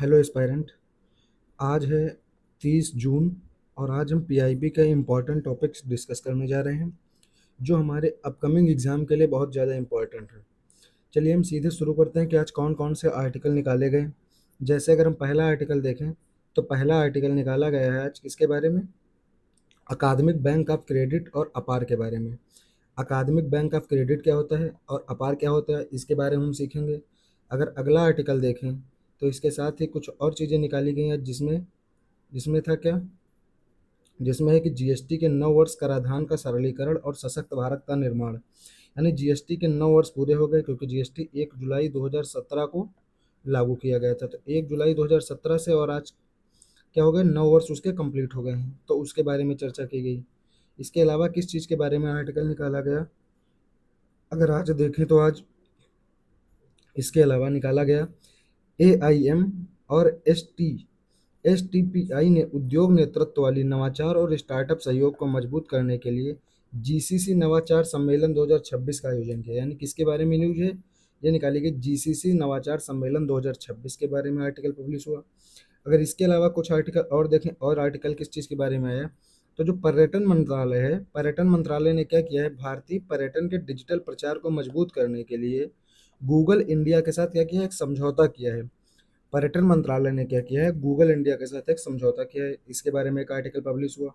Hello aspirant. आज है 30 जून और आज हम पीआईबी का इम्पॉर्टेंट टॉपिक्स डिस्कस करने जा रहे हैं जो हमारे अपकमिंग एग्ज़ाम के लिए बहुत ज़्यादा इम्पॉर्टेंट है। चलिए हम सीधे शुरू करते हैं कि आज कौन कौन से आर्टिकल निकाले गए। जैसे अगर हम पहला आर्टिकल देखें तो पहला आर्टिकल निकाला गया है आज किसके बारे में? अकादमिक बैंक ऑफ क्रेडिट और अपार के बारे में। अकादमिक बैंक ऑफ क्रेडिट क्या होता है और अपार क्या होता है, इसके बारे में हम सीखेंगे। अगर अगला आर्टिकल देखें तो इसके साथ ही कुछ और चीज़ें निकाली गई हैं जिसमें जिसमें था क्या? जिसमें है कि जीएसटी के 9 वर्ष कराधान का सरलीकरण और सशक्त भारत का निर्माण। यानी जीएसटी के 9 वर्ष पूरे हो गए क्योंकि जीएसटी 1 जुलाई 2017 को लागू किया गया था। तो 1 जुलाई 2017 से और आज क्या हो गए, 9 वर्ष उसके कंप्लीट हो गए हैं, तो उसके बारे में चर्चा की गई। इसके अलावा किस चीज़ के बारे में आर्टिकल निकाला गया? अगर आज देखें तो आज इसके अलावा निकाला गया एआईएम और एसटीपीआई ने उद्योग नेतृत्व वाली नवाचार और स्टार्टअप सहयोग को मजबूत करने के लिए जीसीसी नवाचार सम्मेलन 2026 का आयोजन किया। यानी किसके बारे में न्यूज है? ये निकाली गई जीसीसी नवाचार सम्मेलन 2026 के बारे में आर्टिकल पब्लिश हुआ। अगर इसके अलावा कुछ आर्टिकल और देखें, और आर्टिकल किस चीज़ के बारे में आया, तो जो पर्यटन मंत्रालय है, पर्यटन मंत्रालय ने क्या किया है, भारतीय पर्यटन के डिजिटल प्रचार को मजबूत करने के लिए गूगल इंडिया के साथ क्या किया है, एक समझौता किया है। पर्यटन मंत्रालय ने क्या किया है, गूगल इंडिया के साथ एक समझौता किया है। इसके बारे में एक आर्टिकल पब्लिश हुआ।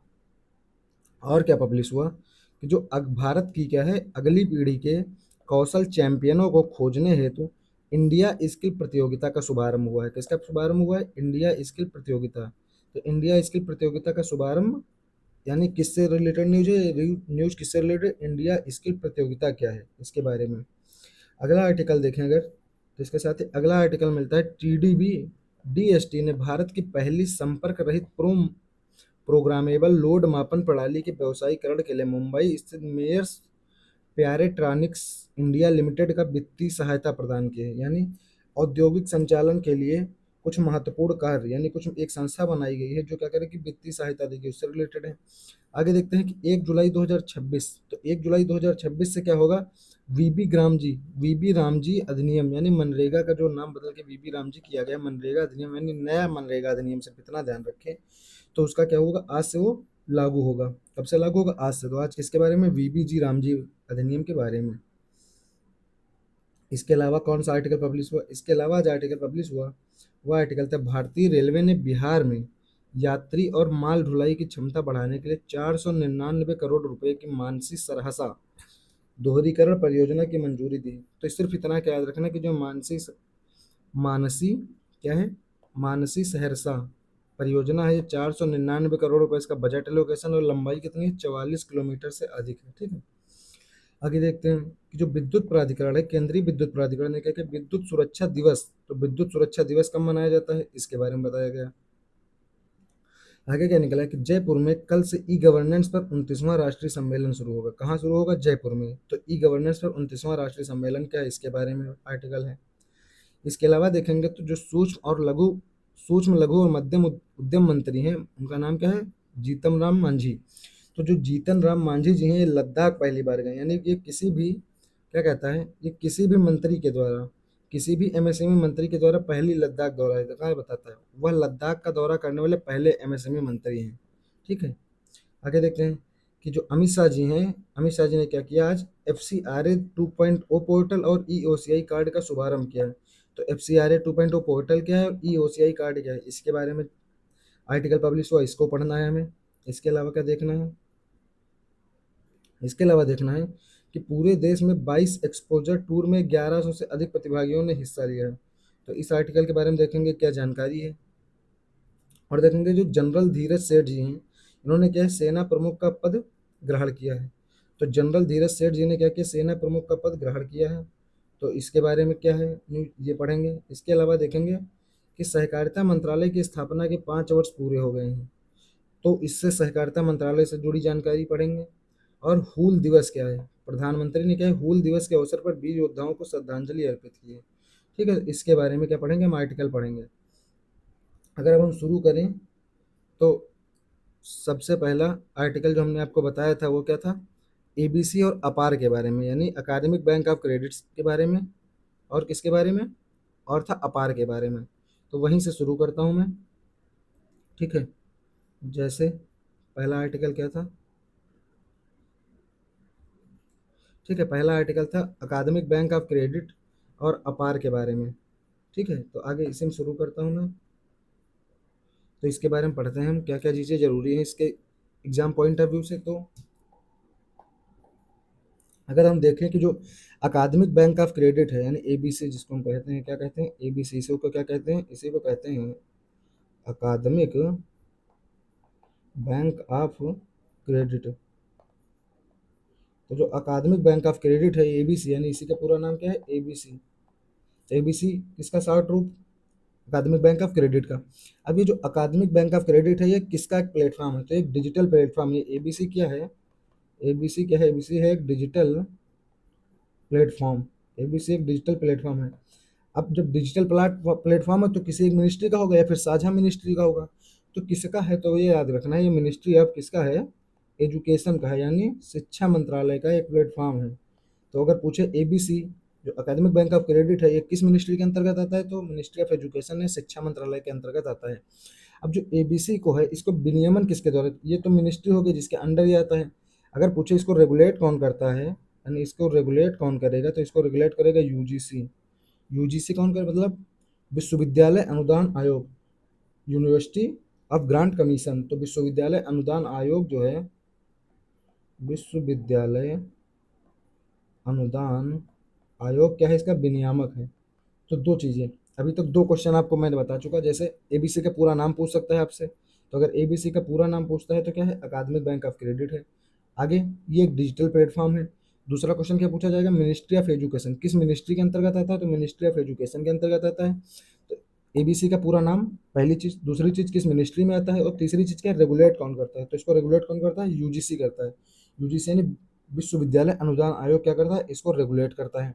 और क्या पब्लिश हुआ कि जो भारत की क्या है, अगली पीढ़ी के कौशल चैंपियनों को खोजने हेतु इंडिया स्किल प्रतियोगिता का शुभारंभ हुआ है। किसका शुभारंभ हुआ है? इंडिया स्किल प्रतियोगिता। तो इंडिया स्किल प्रतियोगिता का शुभारंभ, यानी किससे रिलेटेड न्यूज है? न्यूज किससे रिलेटेड? इंडिया स्किल प्रतियोगिता क्या है इसके बारे में। अगला आर्टिकल देखें अगर, तो इसके साथ ही अगला आर्टिकल मिलता है टीडीबी डीएसटी ने भारत की पहली संपर्क रहित प्रोग्रामेबल लोड मापन प्रणाली के व्यवसायीकरण के लिए मुंबई स्थित मेयर्स प्यारेट्रॉनिक्स इंडिया लिमिटेड का वित्तीय सहायता प्रदान की है। यानी औद्योगिक संचालन के लिए कुछ महत्वपूर्ण कार्य, यानी कुछ एक संस्था बनाई गई है जो क्या करे कि वित्तीय सहायता देगी, उससे रिलेटेड है। आगे देखते हैं कि 1 जुलाई 2026, तो 1 जुलाई 2026 से क्या होगा, वीबी रामजी अधिनियम, यानी मनरेगा का जो नाम बदल के वीबी रामजी किया गया, मनरेगा अधिनियम यानी नया मनरेगा अधिनियम, से इतना ध्यान रखें। तो उसका क्या होगा, आज से वो लागू होगा। कब से लागू होगा? आज से। तो आज किसके बारे में? वीबीजी रामजी अधिनियम के बारे में। इसके अलावा कौन सा आर्टिकल पब्लिश हुआ? इसके अलावा जो आर्टिकल पब्लिश हुआ वह आर्टिकल था, भारतीय रेलवे ने बिहार में यात्री और माल ढुलाई की क्षमता बढ़ाने के लिए 499 करोड़ रुपए की मानसी सरहसा दोहरीकरण परियोजना की मंजूरी दी। तो सिर्फ इतना क्या याद रखना कि जो मानसी क्या है, मानसी सहरसा परियोजना है, ये 499 करोड़ रुपए इसका बजट एलोकेशन, और लंबाई कितनी है? 44 किलोमीटर से अधिक है। ठीक है। आगे देखते हैं कि जो विद्युत प्राधिकरण है, केंद्रीय विद्युत प्राधिकरण ने क्या किया, विद्युत सुरक्षा दिवस, तो विद्युत सुरक्षा दिवस कब मनाया जाता है इसके बारे में बताया गया। आगे क्या निकला कि जयपुर में कल से ई गवर्नेंस पर 29वां राष्ट्रीय सम्मेलन शुरू होगा। कहाँ शुरू होगा? जयपुर में। तो ई गवर्नेंस पर 29वां राष्ट्रीय सम्मेलन क्या है इसके बारे में आर्टिकल है। इसके अलावा देखेंगे तो जो सूक्ष्म लघु और मध्यम उद्यम मंत्री हैं, उनका नाम क्या है? जीतन राम मांझी। तो जो जीतन राम मांझी जी हैं, ये लद्दाख पहली बार गए। यानी कि किसी भी क्या कहता है, ये किसी भी मंत्री के द्वारा, किसी भी एमएसएमई मंत्री के द्वारा पहली लद्दाख दौरा है। कहाँ बताता है, वह लद्दाख का दौरा करने वाले पहले एमएसएमई मंत्री हैं। ठीक है। आगे देखते हैं कि जो अमित शाह जी हैं, अमित शाह जी ने क्या किया, आज FCRA 2.0 पोर्टल और EOCI कार्ड का शुभारंभ किया है। तो FCRA 2.0 पोर्टल क्या है और EOCI कार्ड क्या है, इसके बारे में आर्टिकल पब्लिश हुआ, इसको पढ़ना है हमें। इसके अलावा क्या देखना है? इसके अलावा देखना है कि पूरे देश में 22 एक्सपोजर टूर में 1100 से अधिक प्रतिभागियों ने हिस्सा लिया है। तो इस आर्टिकल के बारे में देखेंगे क्या जानकारी है। और देखेंगे जो जनरल धीरज सेठ जी हैं, इन्होंने क्या है, सेना प्रमुख का पद ग्रहण किया है। तो जनरल धीरज सेठ जी ने क्या किया, सेना प्रमुख का पद ग्रहण किया है। तो इसके बारे में क्या है, ये पढ़ेंगे। इसके अलावा देखेंगे कि सहकारिता मंत्रालय की स्थापना के 5 वर्ष पूरे हो गए हैं, तो इससे सहकारिता मंत्रालय से जुड़ी जानकारी पढ़ेंगे। और हूल दिवस क्या है, प्रधानमंत्री ने क्या है, हूल दिवस के अवसर पर वीर योद्धाओं को श्रद्धांजलि अर्पित की है। ठीक है। इसके बारे में क्या पढ़ेंगे, हम आर्टिकल पढ़ेंगे। अगर अब हम शुरू करें तो सबसे पहला आर्टिकल जो हमने आपको बताया था वो क्या था, एबीसी और अपार के बारे में, यानी अकादमिक बैंक ऑफ क्रेडिट्स के बारे में, और किसके बारे में, और था अपार के बारे में। तो वहीं से शुरू करता हूँ मैं। ठीक है, जैसे पहला आर्टिकल क्या था? ठीक है, पहला आर्टिकल था अकादमिक बैंक ऑफ क्रेडिट और अपार के बारे में। ठीक है, तो आगे इसे में शुरू करता हूँ मैं। तो इसके बारे में पढ़ते हैं हम, क्या क्या चीज़ें जरूरी हैं इसके एग्जाम पॉइंट ऑफ व्यू से। तो अगर हम देखें कि जो अकादमिक बैंक ऑफ क्रेडिट है, यानी एबीसी जिसको हम कहते हैं, क्या कहते हैं? एबीसी। इसी को क्या कहते हैं? इसी को कहते हैं अकादमिक बैंक ऑफ क्रेडिट। तो जो अकादमिक बैंक ऑफ क्रेडिट है एबीसी, यानी इसी का पूरा नाम क्या है? एबीसी। एबीसी किसका शॉर्ट रूप? अकादमिक बैंक ऑफ क्रेडिट का। अब ये जो अकादमिक बैंक ऑफ क्रेडिट है, ये किसका एक प्लेटफॉर्म है? तो एक डिजिटल प्लेटफॉर्म। ये एबीसी क्या है? एबीसी क्या है? एबीसी है एक डिजिटल प्लेटफॉर्म। एबीसी एक डिजिटल प्लेटफॉर्म है। अब जब डिजिटल प्लेटफॉर्म है तो किसी एक मिनिस्ट्री का होगा या फिर साझा मिनिस्ट्री का होगा। तो किसका है? तो ये याद रखना है, ये मिनिस्ट्री अब किसका है? एजुकेशन का है, यानी शिक्षा मंत्रालय का एक प्लेटफॉर्म है। तो अगर पूछे एबीसी जो एकेडमिक बैंक ऑफ क्रेडिट है, ये किस मिनिस्ट्री के अंतर्गत आता है? तो मिनिस्ट्री ऑफ एजुकेशन है, शिक्षा मंत्रालय के अंतर्गत आता है। अब जो एबीसी को है, इसको विनियमन किसके द्वारा? ये तो मिनिस्ट्री होगी जिसके अंडर ही आता है। अगर पूछे इसको रेगुलेट कौन करता है, यानी इसको रेगुलेट कौन करेगा, तो इसको रेगुलेट करेगा यूजीसी। यूजीसी कौन करे? मतलब विश्वविद्यालय अनुदान आयोग, यूनिवर्सिटी ऑफ ग्रांट कमीशन। तो विश्वविद्यालय अनुदान आयोग जो है, विश्वविद्यालय अनुदान आयोग क्या है? इसका विनियामक है। तो दो चीज़ें, अभी तक दो क्वेश्चन आपको मैंने बता चुका। जैसे एबीसी का पूरा नाम पूछ सकता है आपसे, तो अगर एबीसी का पूरा नाम पूछता है तो क्या है? अकादमिक बैंक ऑफ क्रेडिट है। आगे ये एक डिजिटल प्लेटफॉर्म है। दूसरा क्वेश्चन क्या पूछा जाएगा? मिनिस्ट्री ऑफ एजुकेशन किस मिनिस्ट्री के अंतर्गत आता है? तो मिनिस्ट्री ऑफ एजुकेशन के अंतर्गत आता है। तो एबीसी का पूरा नाम, पहली चीज। दूसरी चीज किस मिनिस्ट्री में आता है? और तीसरी चीज क्या है? रेगुलेट कौन करता है? तो इसको रेगुलेट कौन करता है? यूजीसी करता है। यूजीसी यानी विश्वविद्यालय अनुदान आयोग क्या करता है? इसको रेगुलेट करता है।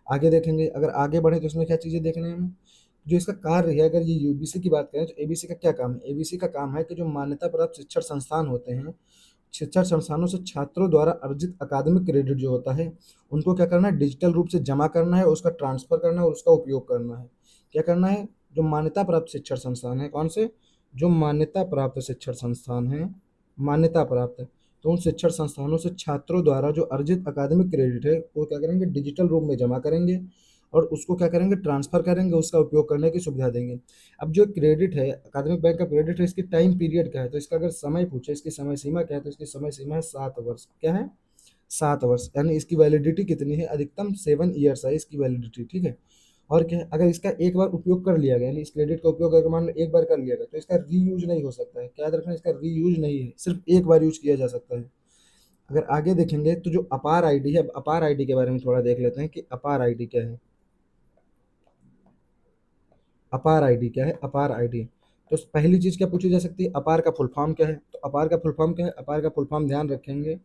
आगे देखेंगे, अगर आगे बढ़े तो इसमें क्या चीज़ें देखने हैं हमें? जो इसका कार्य है, अगर ये यूबीसी की बात करें तो एबीसी का क्या काम है? एबीसी का काम है कि जो मान्यता प्राप्त शिक्षण संस्थान होते हैं, शिक्षण संस्थानों से छात्रों द्वारा अर्जित अकादमिक क्रेडिट जो होता है, उनको क्या करना है? डिजिटल रूप से जमा करना है, उसका ट्रांसफर करना है और उसका उपयोग करना है। क्या करना है? जो मान्यता प्राप्त शिक्षण संस्थान है, कौन से? जो मान्यता प्राप्त शिक्षण संस्थान है, मान्यता प्राप्त है, तो उन शिक्षण संस्थानों से छात्रों द्वारा जो अर्जित अकादमिक क्रेडिट है वो क्या करेंगे? डिजिटल रूप में जमा करेंगे और उसको क्या करेंगे? ट्रांसफर करेंगे, उसका उपयोग करने की सुविधा देंगे। अब जो क्रेडिट है, अकादमिक बैंक का क्रेडिट है, इसकी टाइम पीरियड क्या है? तो इसका अगर समय पूछे, इसकी समय सीमा क्या है? तो इसकी समय सीमा है 7 वर्ष। क्या है? 7 वर्ष, यानी इसकी वैलिडिटी कितनी है? अधिकतम 7 ईयर्स है इसकी वैलिडिटी। ठीक है, और क्या है? अगर इसका एक बार उपयोग कर लिया गया, यानी इस क्रेडिट का उपयोग अगर मान लो एक बार कर लिया गया, तो इसका रीयूज नहीं हो सकता है। क्या याद रखना? इसका रीयूज नहीं है, सिर्फ एक बार यूज किया जा सकता है। अगर आगे देखेंगे तो जो अपार आईडी है, अब अपार आईडी के बारे में थोड़ा देख लेते हैं कि अपार आईडी क्या है। अपार आईडी क्या है? अपार आईडी, तो पहली चीज क्या पूछी जा सकती है? अपार का फुल फॉर्म क्या है? तो अपार का फुल फॉर्म क्या है? अपार का फुल फॉर्म ध्यान रखेंगे,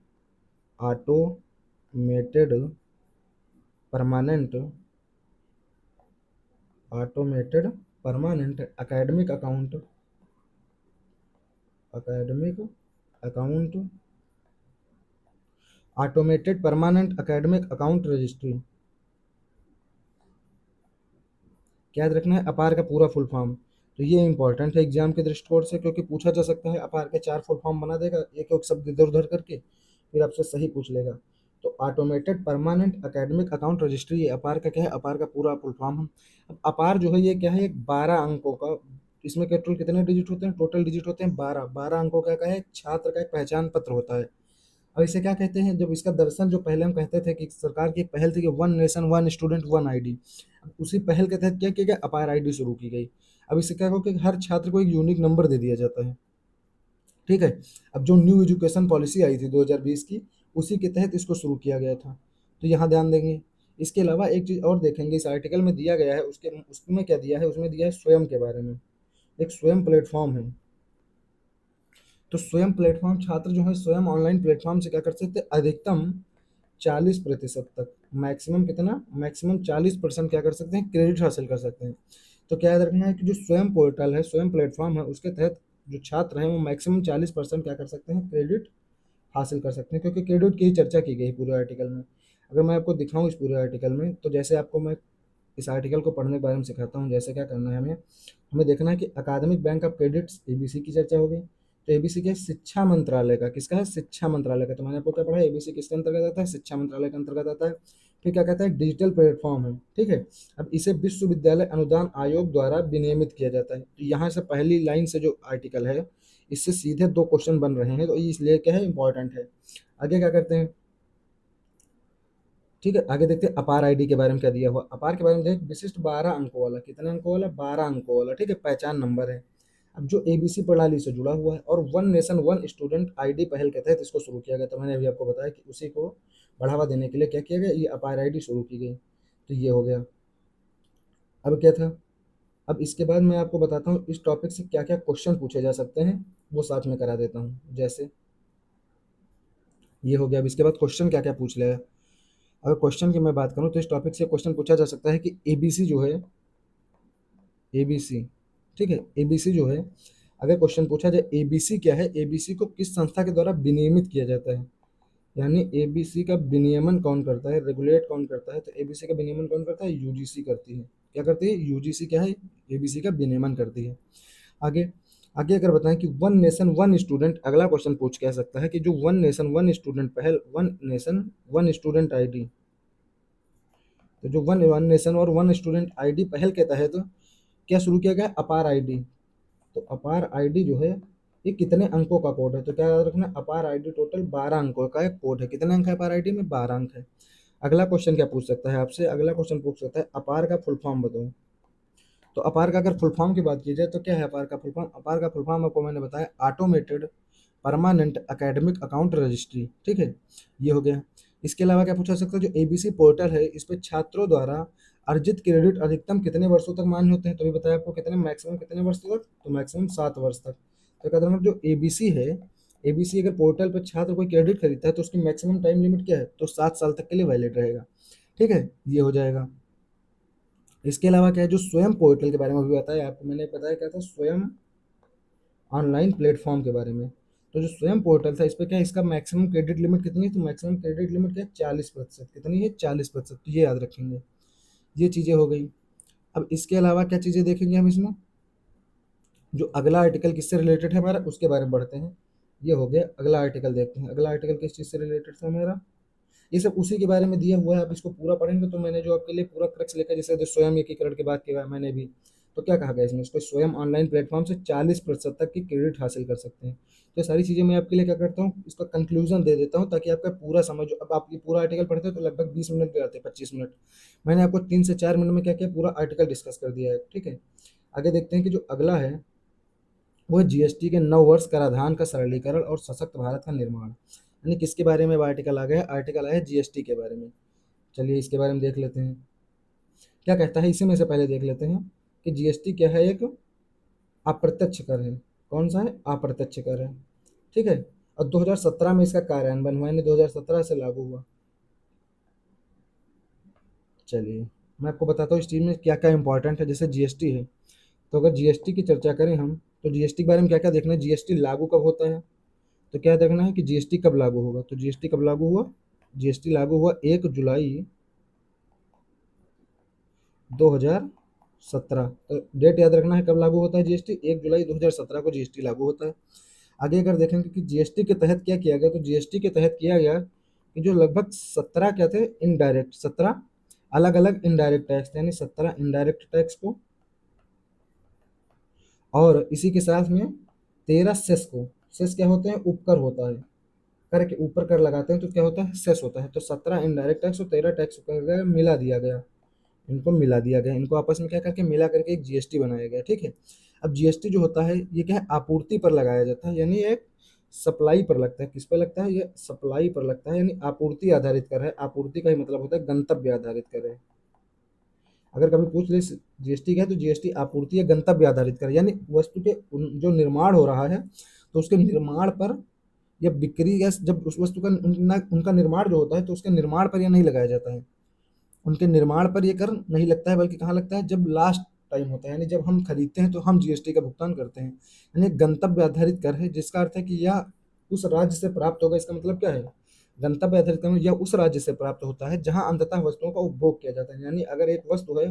automated permanent, automated permanent academic account, academic account, automated permanent academic account registry. क्या याद रखना है? अपार का पूरा फुल फॉर्म। तो ये इंपॉर्टेंट है एग्जाम के दृष्टिकोण से, क्योंकि पूछा जा सकता है। अपार के 4 फुल फॉर्म बना देगा, एक एक शब्द इधर उधर करके, फिर आपसे सही पूछ लेगा। तो automated permanent academic account registry, ये अपार का क्या है? अपार का पूरा फुल फॉर्म है। अब अपार जो है ये क्या है? एक 12 अंकों का, इसमें टोटल कितने डिजिट होते हैं? टोटल डिजिट होते हैं 12। 12 अंकों का क्या है? छात्र का एक पहचान पत्र होता है। और इसे क्या कहते हैं? जब इसका दर्शन, जो पहले हम कहते थे कि सरकार की एक पहल थी कि one nation one student one ID, अब उसी पहल के तहत क्या किया गया? अपार आईडी शुरू की गई। अब इससे क्या होगा कि हर छात्र को एक यूनिक नंबर दे दिया जाता है। ठीक है, अब जो न्यू एजुकेशन पॉलिसी आई थी 2020 की, उसी के तहत इसको शुरू किया गया था। तो यहाँ ध्यान देंगे। इसके अलावा एक चीज़ और देखेंगे, इस आर्टिकल में दिया गया है, उसके उसमें क्या दिया है? उसमें दिया है स्वयं के बारे में। एक स्वयं प्लेटफॉर्म है। तो स्वयं प्लेटफॉर्म, छात्र जो है स्वयं ऑनलाइन प्लेटफॉर्म से क्या कर सकते हैं? अधिकतम 40% तक, मैक्सिमम कितना? मैक्सिमम 40% क्या कर सकते हैं? क्रेडिट हासिल कर सकते हैं। तो क्या याद रखना है कि जो स्वयं पोर्टल है, स्वयं प्लेटफॉर्म है, उसके तहत जो छात्र हैं वो मैक्सिमम 40% क्या कर सकते हैं? क्रेडिट हासिल कर सकते हैं, क्योंकि क्रेडिट की ही चर्चा की गई पूरे आर्टिकल में। अगर मैं आपको दिखाऊं इस पूरे आर्टिकल में, तो जैसे आपको मैं इस आर्टिकल को पढ़ने के बारे में सिखाता हूँ। जैसे क्या करना है हमें हमें देखना है कि अकादमिक बैंक ऑफ क्रेडिट्स एबीसी की चर्चा होगी। तो एबीसी क्या है? शिक्षा मंत्रालय का। किसका है? शिक्षा मंत्रालय का। तो मैंने आपको क्या पढ़ा? एबीसी किसके अंतर्गत आता है? शिक्षा मंत्रालय के अंतर्गत आता है। फिर क्या कहता है? डिजिटल प्लेटफॉर्म है, ठीक है। अब इसे विश्वविद्यालय अनुदान आयोग द्वारा विनियमित किया जाता है। तो यहाँ से पहली लाइन से जो आर्टिकल है, इससे सीधे दो क्वेश्चन बन रहे हैं, तो इसलिए क्या है? इंपॉर्टेंट है। आगे क्या करते हैं? ठीक है, आगे देखते हैं अपार आईडी के बारे में क्या दिया हुआ। अपार के बारे में देख, विशिष्ट 12 अंकों वाला। कितने अंकों वाला? 12 अंकों वाला, ठीक है, पहचान नंबर है। अब जो एबीसी प्रणाली से जुड़ा हुआ है और one nation one student ID पहल के तहत इसको शुरू किया गया। तो मैंने अभी आपको बताया कि उसी को बढ़ावा देने के लिए क्या किया गया? ये अपार आईडी शुरू की गई। तो ये हो गया। अब क्या था? अब इसके बाद मैं आपको बताता हूँ इस टॉपिक से क्या क्या क्वेश्चन पूछे जा सकते हैं, वो साथ में करा देता हूँ। जैसे ये हो गया। अब इसके बाद क्वेश्चन क्या क्या पूछ लिया है। अगर क्वेश्चन की मैं बात करूँ तो इस टॉपिक से क्वेश्चन पूछा जा सकता है कि एबीसी जो है, एबीसी, ठीक है, एबीसी जो है, अगर क्वेश्चन पूछा जाए एबीसी क्या है, एबीसी को किस संस्था के द्वारा विनियमित किया जाता है, यानी एबीसी का विनियमन कौन करता है, रेगुलेट कौन करता है। तो एबीसी का विनियमन कौन करता है? यूजीसी करती है। क्या करती है? यूजीसी क्या है? एबीसी का विनियमन करती है। आगे, आगे अगर बताएं कि वन नेशन वन स्टूडेंट, अगला क्वेश्चन पूछ क्या सकता है कि जो वन नेशन वन स्टूडेंट पहल, one nation one student ID, तो जो वन वन नेशन और वन स्टूडेंट आईडी पहल के तहत क्या शुरू किया गया? अपार आईडी। तो अपार आईडी जो है, ये कितने अंकों का कोड है? तो क्या याद रखना है? अपार आईडी टोटल 12 अंकों का एक कोड है। कितने अंक है अपार आईडी में? 12 अंक है। अगला क्वेश्चन क्या पूछ सकता है आपसे? अगला क्वेश्चन पूछ सकता है अपार का फुल फॉर्म बताओ। तो अपार का अगर फुल फॉर्म की बात की जाए तो क्या है अपार का फुल फॉर्म? अपार का फुल फॉर्म आपको मैंने बताया automated permanent academic account registry, ठीक है, ये हो गया। इसके अलावा क्या पूछा सकता है? जो एबीसी पोर्टल है, इस पे छात्रों द्वारा अर्जित क्रेडिट अधिकतम कितने वर्षों तक मान्य होते हैं? तो भी बताया आपको कितने, मैक्सिमम कितने वर्षों तक? तो मैक्सिमम 7 वर्ष तक। तो कहते हैं जो एबीसी है, एबीसी अगर पोर्टल पर छात्र कोई क्रेडिट खरीदता है तो उसकी मैक्सिमम टाइम लिमिट क्या है? तो 7 साल तक के लिए वैलिड रहेगा, ठीक है, ये हो जाएगा। इसके अलावा क्या है? जो स्वयं पोर्टल के बारे में भी बताया आपको मैंने, बताया क्या था? स्वयं ऑनलाइन प्लेटफॉर्म के बारे में। तो जो स्वयं पोर्टल था, इस पे क्या है? इसका मैक्सिमम क्रेडिट लिमिट कितनी है? तो मैक्सिमम क्रेडिट लिमिट क्या है? 40%। कितनी है? 40%। तो ये याद रखेंगे। ये चीज़ें हो गई। अब इसके अलावा क्या चीज़ें देखेंगे हम इसमें? जो अगला आर्टिकल किससे रिलेटेड है हमारा, उसके बारे में बढ़ते हैं। ये हो गया। अगला आर्टिकल देखते हैं। अगला आर्टिकल किस चीज़ से रिलेटेड था हमारा? ये सब उसी के बारे में दिया हुआ है। आप इसको पूरा पढ़ेंगे तो मैंने जो आपके लिए पूरा क्रक्स लेकर, जैसे जो स्वयं एकीकरण की बात किया मैंने भी, तो क्या कहा गया इसमें? इसको स्वयं ऑनलाइन प्लेटफॉर्म से 40% तक की क्रेडिट हासिल कर सकते हैं। तो सारी चीज़ें मैं आपके लिए क्या करता हूँ, इसका कंक्लूजन दे देता हूँ ताकि आपका पूरा समझ। अब आप ये पूरा आर्टिकल पढ़ते हैं तो लगभग 20 मिनट के आते हैं, 25 मिनट। मैंने आपको 3 से 4 मिनट में क्या किया? पूरा आर्टिकल डिस्कस कर दिया है, ठीक है। आगे देखते हैं कि जो अगला है वो है जीएसटी के 9 वर्ष कराधान का सरलीकरण और सशक्त भारत का निर्माण। यानी किसके बारे में आर्टिकल आ गया? आर्टिकल आया है जीएसटी के बारे में। चलिए इसके बारे में देख लेते हैं क्या कहता है। इसी में से पहले देख लेते हैं कि जीएसटी क्या है। एक अप्रत्यक्ष कर है। कौन सा है? अप्रत्यक्ष कर है, ठीक है। और 2017 में इसका कार्यान्वयन हुआ, यानी 2017 से लागू हुआ। चलिए मैं आपको बताता हूँ इस चीज़ में क्या क्या इंपॉर्टेंट है। जैसे जीएसटी है, तो अगर जीएसटी की चर्चा करें हम, तो जीएसटी के बारे में क्या क्या देखना है? जीएसटी लागू कब होता है? तो क्या देखना है कि जीएसटी कब लागू होगा। तो जीएसटी कब लागू हुआ? जीएसटी लागू हुआ 1 जुलाई 2017। तो डेट याद रखना है कब लागू होता है जीएसटी? 1 जुलाई 2017 को जीएसटी लागू होता है। आगे अगर देखेंगे कि जीएसटी के तहत क्या किया गया, तो जीएसटी के तहत किया गया कि जो लगभग 17 क्या थे? इनडायरेक्ट 17 अलग अलग इनडायरेक्ट टैक्स, यानी 17 इनडायरेक्ट टैक्स को, और इसी के साथ में 13 सेस को। सेस क्या होते हैं? उपकर होता है। कर के ऊपर कर लगाते हैं तो क्या होता है? सेस होता है। तो 17 इनडायरेक्ट टैक्स और 13 टैक्स कर मिला दिया गया। इनको मिला दिया गया, इनको आपस में क्या करके मिला करके एक जीएसटी बनाया गया, ठीक है। अब जीएसटी जो होता है ये क्या है? आपूर्ति पर लगाया जाता है, यानी एक सप्लाई पर लगता है। किस पर लगता है? ये सप्लाई पर लगता है, यानी आपूर्ति आधारित कर है। आपूर्ति का ही मतलब होता है गंतव्य आधारित कर है। अगर कभी पूछ ले जीएसटी क्या है, तो जीएसटी आपूर्ति या गंतव्य आधारित कर, यानी वस्तु के जो निर्माण हो रहा है तो उसके निर्माण पर या बिक्री, या जब उस वस्तु का उनका निर्माण जो होता है तो उसके निर्माण पर यह नहीं लगाया जाता है। उनके निर्माण पर ये कर नहीं लगता है, बल्कि कहाँ लगता है? जब लास्ट टाइम होता है, यानी जब हम खरीदते हैं तो हम जीएसटी का भुगतान करते हैं। यानी गंतव्य आधारित कर है, जिसका अर्थ है कि यह उस राज्य से प्राप्त होगा। इसका मतलब क्या है? गंतव्य आधारित कर्म यह उस राज्य से प्राप्त होता है जहां अंततः वस्तुओं का उपभोग किया जाता है। यानी अगर एक वस्तु है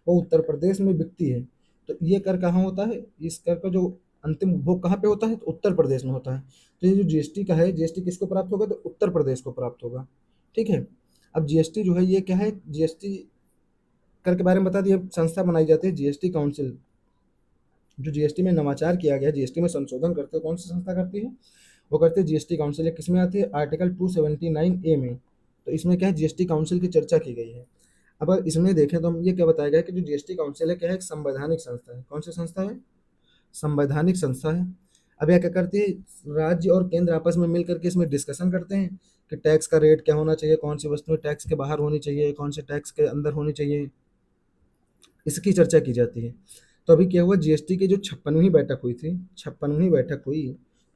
वो उत्तर प्रदेश में बिकती है तो ये कर कहाँ होता है, इस कर का जो अंतिम उपभोग कहाँ पे होता है, तो उत्तर प्रदेश में होता है। तो ये जो जीएसटी का है, जीएसटी किसको प्राप्त होगा, तो उत्तर प्रदेश को प्राप्त होगा। ठीक है। अब जीएसटी जो है ये क्या है, जीएसटी कर के बारे में बता दिए। संस्था बनाई जाती है जीएसटी काउंसिल। जो जीएसटी में नवाचार किया गया, जीएसटी में संशोधन करते हैं, कौन सी संस्था करती है, वो करते हैं जीएसटी काउंसिल। ये किस में आती है, आर्टिकल 279A में। तो इसमें क्या है, जीएसटी काउंसिल की चर्चा की गई है। अब अगर इसमें देखें तो हम ये क्या बताया गया कि जो जीएसटी काउंसिल है क्या है, एक संवैधानिक संस्था है। कौन सी संस्था है, संवैधानिक संस्था है। अब यह क्या करती है, राज्य और केंद्र आपस में मिल करके इसमें डिस्कशन करते हैं कि टैक्स का रेट क्या होना चाहिए, कौन सी वस्तुएं टैक्स के बाहर होनी चाहिए, कौन से टैक्स के अंदर होनी चाहिए, इसकी चर्चा की जाती है। तो अभी क्या हुआ, जीएसटी की जो 56वीं बैठक हुई थी, 56वीं बैठक हुई,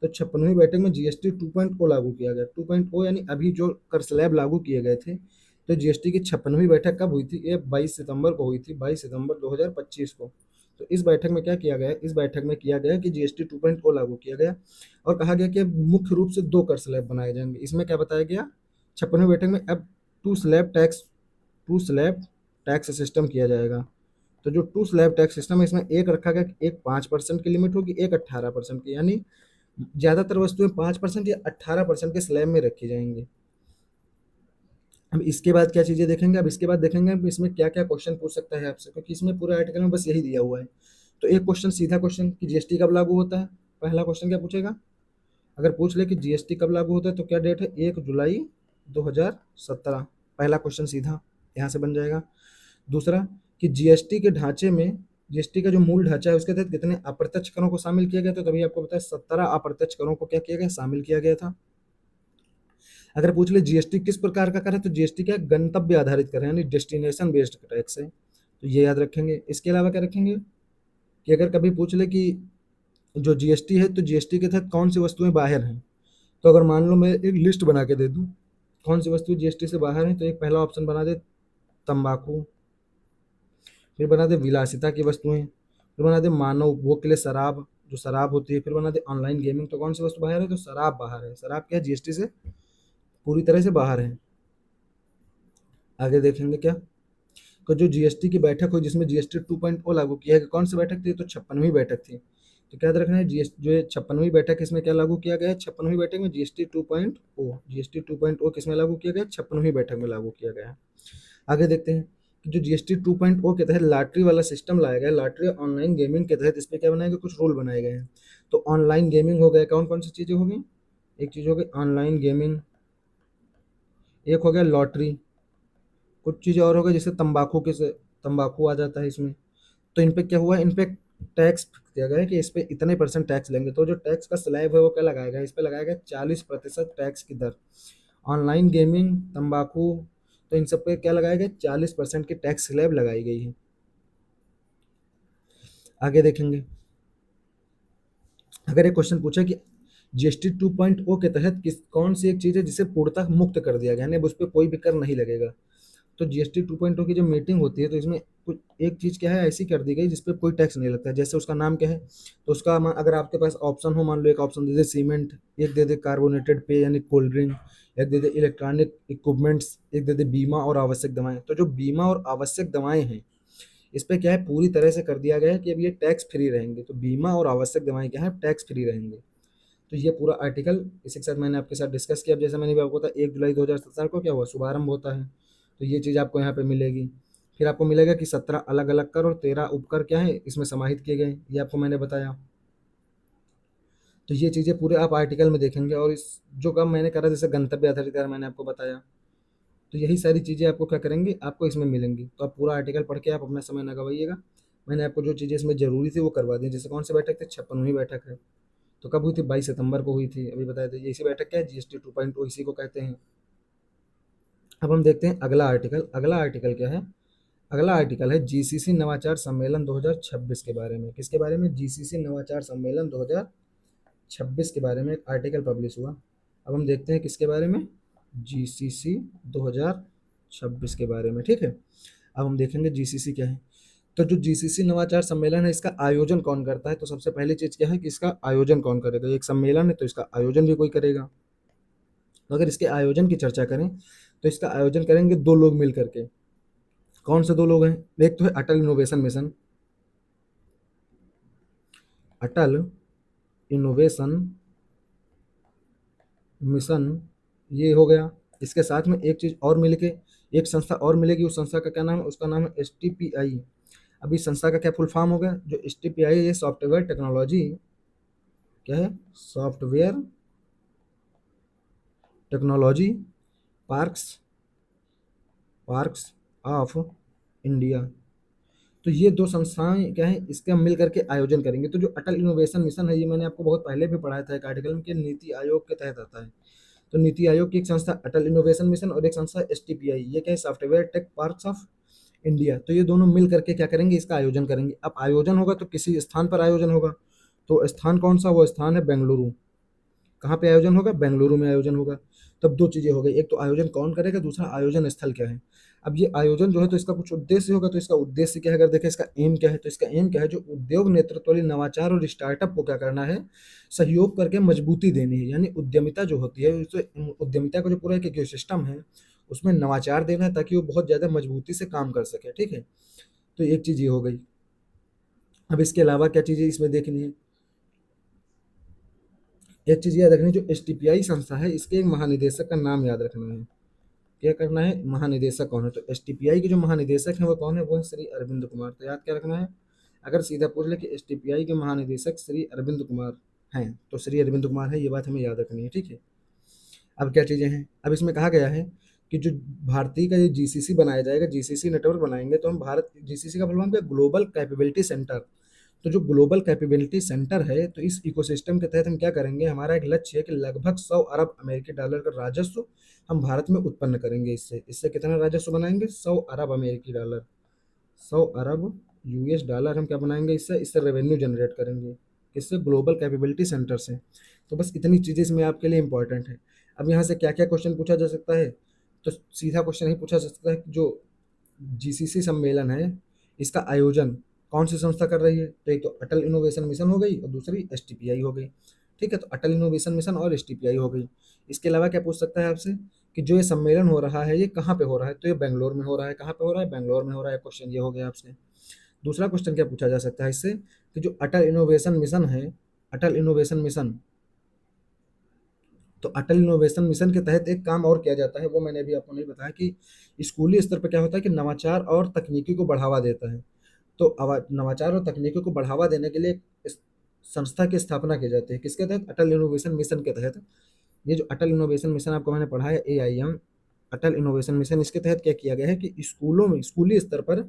तो 56वीं बैठक में जीएसटी 2.0 लागू किया गया। 2.0 यानी अभी जो कर स्लैब लागू किए गए थे। तो जीएसटी की 56वीं बैठक कब हुई थी, ये 22 सितंबर को हुई थी, 22 सितंबर 2025 को। तो इस बैठक में क्या किया गया, इस बैठक में किया गया कि जीएसटी 2.0 लागू किया गया और कहा गया कि मुख्य रूप से दो कर स्लैब बनाए जाएंगे। इसमें क्या बताया गया, 56वीं बैठक में अब two slab tax two slab tax system किया जाएगा। तो जो टू स्लैब टैक्स सिस्टम है इसमें एक रखा गया कि एक 5% की लिमिट होगी, एक 18% की, यानी ज्यादातर वस्तुएं 5% या 18% के स्लैब में रखी जाएंगी। अब इसके बाद क्या चीजें देखेंगे, अब इसके बाद देखेंगे अब इसमें क्या क्या क्वेश्चन पूछ सकता है आपसे, क्योंकि इसमें पूरे आर्टिकल में बस यही दिया हुआ है। तो एक क्वेश्चन, सीधा क्वेश्चन कि जीएसटी कब लागू होता है। पहला क्वेश्चन क्या पूछेगा, अगर पूछ ले कि जीएसटी कब लागू होता है तो क्या डेट है, 1 जुलाई 2017। पहला क्वेश्चन सीधा यहाँ से बन जाएगा। दूसरा कि जीएसटी के ढांचे में, जीएसटी का जो मूल ढांचा है उसके तहत कितने अप्रत्यक्ष करों को शामिल किया गया, तो तभी आपको पता है 17 अप्रत्यक्ष करों को क्या किया गया, शामिल किया गया था। अगर पूछ ले जीएसटी किस प्रकार का कर है, तो जीएसटी क्या है, गंतव्य आधारित कर है, यानी डेस्टिनेशन बेस्ड टैक्स है। तो ये याद रखेंगे। इसके अलावा क्या रखेंगे कि अगर कभी पूछ ले कि जो जीएसटी है तो जीएसटी के तहत कौन सी वस्तुएं बाहर हैं, तो अगर मान लो मैं एक लिस्ट बना के दे दूं कौन सी वस्तु जीएसटी से बाहर है, तो एक पहला ऑप्शन बना दे तंबाकू, फिर बना दे विलासिता की वस्तुएं, फिर बना दे मानव उपभोग के लिए शराब, जो शराब होती है, फिर बना दे ऑनलाइन गेमिंग। तो कौन सी वस्तु बाहर है, तो शराब बाहर है। शराब क्या है, जीएसटी से पूरी तरह से बाहर है। आगे देखेंगे क्या, तो जो जीएसटी की बैठक हुई जिसमें जीएसटी 2.0 लागू किया है, कौन सी बैठक थी, तो 56वीं बैठक थी। तो क्या याद रखना है, जीएसटी जो 56वीं बैठक इसमें क्या लागू किया गया है, 56वीं बैठक में जीएसटी 2.0 किसमें लागू किया गया, 56वीं बैठक में लागू किया गया है। आगे देखते हैं कि जो जीएसटी 2.0 के तहत लॉटरी वाला सिस्टम लाया गया, लॉटरी ऑनलाइन गेमिंग के तहत इस पे क्या बनाया गया, कुछ रूल बनाए गए हैं। तो ऑनलाइन गेमिंग हो गया, कौन कौन सी चीजें हो गई, एक चीज हो गई ऑनलाइन गेमिंग, एक हो गया लॉटरी, कुछ चीजें और हो गई जैसे तंबाकू के से तंबाकू आ जाता है इसमें। तो इन पे क्या हुआ, इन पे टैक्स दिया गया है कि इस पे इतने परसेंट टैक्स लेंगे। तो जो टैक्स का स्लैब है वो क्या लगाएगा, इस पे लगाएगा 40% टैक्स की दर। ऑनलाइन गेमिंग, तंबाकू, तो इन सब पे क्या लगाया गया, 40% की टैक्स स्लैब लगाई गई है। आगे देखेंगे, अगर एक क्वेश्चन पूछे कि जीएसटी 2.0 के तहत किस कौन सी एक चीज है जिसे पूर्णतः मुक्त कर दिया गया, यानी अब उस पर कोई भी कर नहीं लगेगा। तो जीएसटी 2.0 की जो मीटिंग होती है तो इसमें कुछ एक चीज क्या है ऐसी कर दी गई जिसपे कोई टैक्स नहीं लगता है। जैसे उसका नाम क्या है, तो उसका अगर आपके पास ऑप्शन हो, मान लो एक ऑप्शन दे दे सीमेंट, एक दे दे कार्बोनेटेड पेय यानी कोल्ड ड्रिंक, एक दे दे इलेक्ट्रॉनिक इक्विपमेंट्स, एक दे दे बीमा और आवश्यक दवाएं। तो जो बीमा और आवश्यक दवाएं हैं इस पे क्या है, पूरी तरह से कर दिया गया है कि अब ये टैक्स फ्री रहेंगे। तो बीमा और आवश्यक दवाएं क्या है, टैक्स फ्री रहेंगे। तो ये पूरा आर्टिकल इसी के साथ मैंने आपके साथ डिस्कस किया। अब जैसे मैंने भी आपको बताया 1 जुलाई 2017 को क्या हुआ, शुभारंभ होता है। तो ये चीज़ आपको यहाँ पे मिलेगी। फिर आपको मिलेगा कि 17 अलग अलग कर और 13 उपकर क्या है इसमें समाहित किए गए, ये आपको मैंने बताया। तो ये चीज़ें पूरे आप आर्टिकल में देखेंगे। और इस जो काम मैंने करा जैसे गंतव्य आधारित कर मैंने आपको बताया, तो यही सारी चीज़ें आपको क्या करेंगी, आपको इसमें मिलेंगी। तो आप पूरा आर्टिकल पढ़ के आप अपना समय ना गवाइएगा। मैंने आपको जो चीज़ें इसमें जरूरी थी वो करवा दी। जैसे कौन सी बैठक थी, 56वीं बैठक है। तो कब हुई थी, 22 सितंबर को हुई थी, अभी बताया था। ये इसी बैठक क्या है, जीएसटी 2.0 इसी को कहते हैं। अब हम देखते हैं अगला आर्टिकल। अगला आर्टिकल क्या है, अगला आर्टिकल है जीसीसी नवाचार सम्मेलन 2026 के बारे में। किसके बारे में, जीसीसी नवाचार सम्मेलन 2026 के बारे में एक आर्टिकल पब्लिश हुआ। अब हम देखते हैं किसके बारे में, जीसीसी 2026 के बारे में। ठीक है, अब हम देखेंगे जीसीसी क्या है। तो जो जीसीसी नवाचार सम्मेलन है इसका आयोजन कौन करता है, तो सबसे पहली चीज क्या है कि इसका आयोजन कौन करेगा। एक सम्मेलन है तो इसका आयोजन भी कोई करेगा। तो अगर इसके आयोजन की चर्चा करें तो इसका आयोजन करेंगे 2 लोग मिल करके। कौन से 2 लोग हैं? एक तो है अटल इनोवेशन मिशन, अटल इनोवेशन मिशन, ये हो गया। इसके साथ में एक चीज़ और मिलके, एक संस्था और मिलेगी, उस संस्था का क्या नाम है? उसका नाम है एसटीपीआई। अब इस संस्था का क्या फुल फॉर्म होगा? जो एसटीपीआई है, ये सॉफ्टवेयर टेक्नोलॉजी, क्या है? Software technology parks parks of India. तो ये 2 संस्थाएं क्या है, इसके हम मिल करके आयोजन करेंगे। तो जो अटल इनोवेशन मिशन है, ये मैंने आपको बहुत पहले भी पढ़ाया था एक आर्टिकल में, कि नीति आयोग के तहत आता है। तो नीति आयोग की एक संस्था अटल इनोवेशन मिशन और एक संस्था एसटीपीआई, ये क्या है? Software tech parks of India. तो ये दोनों मिल करके क्या करेंगे? इसका आयोजन करेंगे। अब आयोजन होगा तो किसी स्थान पर आयोजन होगा। तो स्थान कौन सा? वो स्थान है बेंगलुरु। कहाँ पे आयोजन होगा? बेंगलुरु में आयोजन होगा। तब 2 चीज़ें हो गई, एक तो आयोजन कौन करेगा, दूसरा आयोजन स्थल क्या है। अब ये आयोजन जो है तो इसका कुछ उद्देश्य होगा। तो इसका उद्देश्य क्या है? अगर देखें इसका एम क्या है, तो इसका एम क्या है? जो उद्योग नेतृत्व वाली नवाचार और स्टार्टअप को क्या करना है? सहयोग करके मजबूती देनी है। यानी उद्यमिता जो होती है, उसे उद्यमिता का जो पूरा एक इकोसिस्टम है, उसमें नवाचार देना है ताकि वो बहुत ज़्यादा मजबूती से काम कर सके। ठीक है, तो एक चीज़ ये हो गई। अब इसके अलावा क्या चीज़ें इसमें देखनी है? एक चीज़ याद रखनी है, जो एसटीपीआई संस्था है, इसके एक महानिदेशक का नाम याद रखना है। क्या करना है? महानिदेशक कौन है? तो एसटीपीआई के जो महानिदेशक हैं वो कौन है? वो है श्री अरविंद कुमार। तो याद क्या रखना है? अगर सीधा पूछ ले कि एसटीपीआई के महानिदेशक श्री अरविंद कुमार हैं, तो श्री अरविंद कुमार है, ये बात हमें याद रखनी है। ठीक है, अब क्या चीज़ें हैं? अब इसमें कहा गया है कि जो भारतीय का ये जीसीसी बनाया जाएगा, जीसीसी नेटवर्क बनाएंगे, तो हम भारत, जीसीसी का मतलब क्या? Global capability centre. तो जो ग्लोबल कैपेबिलिटी सेंटर है, तो इस इकोसिस्टम के तहत हम क्या करेंगे? हमारा एक लक्ष्य है कि लगभग 100 अरब अमेरिकी डॉलर का राजस्व हम भारत में उत्पन्न करेंगे। इससे इससे कितना राजस्व बनाएंगे? 100 अरब अमेरिकी डॉलर, 100 अरब यूएस डॉलर हम क्या बनाएंगे? इससे इससे रेवेन्यू जनरेट करेंगे। किससे? ग्लोबल कैपेबिलिटी सेंटर से। तो बस इतनी चीज़ें इसमें आपके लिए इंपॉर्टेंट है। अब यहाँ से क्या क्या क्वेश्चन पूछा जा सकता है? तो सीधा क्वेश्चन ही पूछा जा सकता है कि जो जीसीसी सम्मेलन है, इसका आयोजन कौन सी संस्था कर रही है? तो एक तो अटल इनोवेशन मिशन हो गई और दूसरी एसटीपीआई हो गई। ठीक है, तो अटल इनोवेशन मिशन और एसटीपीआई हो गई। इसके अलावा क्या पूछ सकता है आपसे कि जो ये सम्मेलन हो रहा है, ये कहाँ पे हो रहा है? तो ये बेंगलोर में हो रहा है। कहाँ पे हो रहा है? बेंगलोर में हो रहा है। क्वेश्चन ये हो गया आपसे। दूसरा क्वेश्चन क्या पूछा जा सकता है इससे कि जो अटल इनोवेशन मिशन है, अटल इनोवेशन मिशन, तो अटल इनोवेशन मिशन के तहत एक काम और किया जाता है, वो मैंने अभी आपको नहीं बताया, कि स्कूली स्तर पर क्या होता है कि नवाचार और तकनीकी को बढ़ावा देता है। तो नवाचार और तकनीकी को बढ़ावा देने के लिए इस संस्था की स्थापना की जाती है। किसके तहत? अटल इनोवेशन मिशन के तहत। ये जो अटल इनोवेशन मिशन आपको मैंने पढ़ाया, एआईएम, अटल इनोवेशन मिशन, इसके तहत क्या किया गया है कि स्कूलों में, स्कूली स्तर पर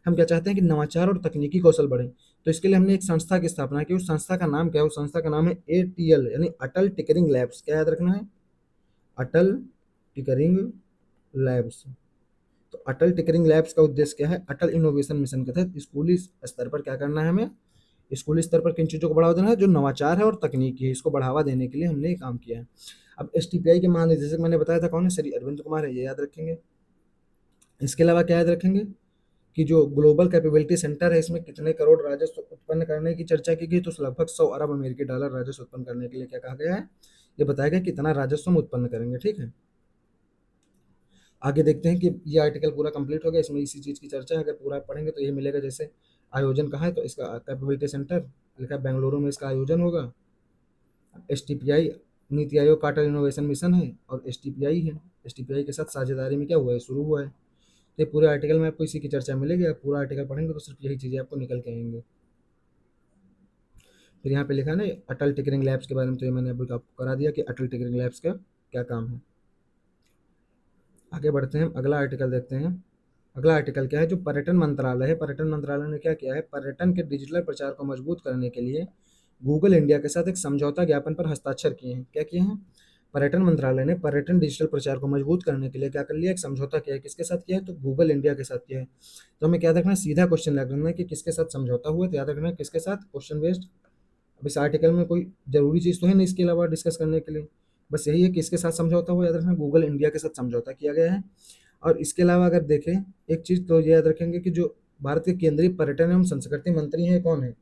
हम क्या चाहते हैं कि नवाचार और तकनीकी कौशल बढ़े। तो इसके लिए हमने एक संस्था की स्थापना की। उस संस्था का नाम क्या है? उस संस्था का नाम है एटीएल, यानी अटल टिकरिंग लैब्स। क्या याद रखना है? अटल टिकरिंग लैब्स। तो अटल टिकरिंग लैब्स का उद्देश्य क्या है? अटल इनोवेशन मिशन के तहत स्कूली स्तर पर क्या करना है हमें? स्कूली स्तर पर किन चीज़ों को बढ़ावा देना है? जो नवाचार है और तकनीकी है, इसको बढ़ावा देने के लिए हमने ये काम किया है। अब एसटीपीआई के महानिदेशक मैंने बताया था कौन है? श्री अरविंद कुमार है, ये याद रखेंगे। इसके अलावा क्या याद रखेंगे कि जो ग्लोबल कैपेबिलिटी सेंटर है, इसमें कितने करोड़ राजस्व उत्पन्न करने की चर्चा की गई? तो लगभग 100 अरब अमेरिकी डॉलर राजस्व उत्पन्न करने के लिए क्या कहा गया है? ये बताया गया कितना राजस्व हम उत्पन्न करेंगे। ठीक है, आगे देखते हैं कि ये आर्टिकल पूरा कंप्लीट हो गया। इसमें इसी चीज़ की चर्चा है। अगर पूरा पढ़ेंगे तो ये मिलेगा, जैसे आयोजन कहाँ है, तो इसका कैपेबिलिटी सेंटर लिखा है बेंगलुरु में, इसका आयोजन होगा। एसटीपीआई नीति आयोग का अटल इनोवेशन मिशन है और एसटीपीआई है। एसटीपीआई के साथ साझेदारी में क्या हुआ है? शुरू हुआ है। तो ये पूरे आर्टिकल में आपको इसी की चर्चा मिलेगी। आप पूरा आर्टिकल पढ़ेंगे तो सिर्फ यही चीज़ें आपको निकल के आएंगी। फिर यहाँ पे लिखा है ना अटल टिकरिंग लैब्स के बारे में, तो ये मैंने अभी आपको करा दिया कि अटल टिकरिंग लैब्स का क्या काम है। आगे बढ़ते हैं, अगला आर्टिकल देखते हैं। अगला आर्टिकल क्या है? जो पर्यटन मंत्रालय है, पर्यटन मंत्रालय ने क्या किया है? पर्यटन के डिजिटल प्रचार को मजबूत करने के लिए गूगल इंडिया के साथ एक समझौता ज्ञापन पर हस्ताक्षर किए हैं। क्या किए हैं? पर्यटन मंत्रालय ने पर्यटन डिजिटल प्रचार को मजबूत करने के लिए क्या कर लिया? एक समझौता किया है। किसके साथ किया है? तो गूगल इंडिया के साथ किया है। तो हमें क्या रखना है? सीधा क्वेश्चन रखना है कि किसके साथ समझौता हुआ, तो याद रखना है किसके साथ, क्वेश्चन बेस्ड। अब इस आर्टिकल में कोई जरूरी चीज़ तो है नहीं इसके अलावा डिस्कस करने के लिए, बस यही है कि किसके साथ समझौता हुआ, याद रखना गूगल इंडिया के साथ समझौता किया गया है। और इसके अलावा अगर देखें एक चीज़ तो ये याद रखेंगे कि जो भारत के केंद्रीय पर्यटन एवं संस्कृति मंत्री हैं, कौन है?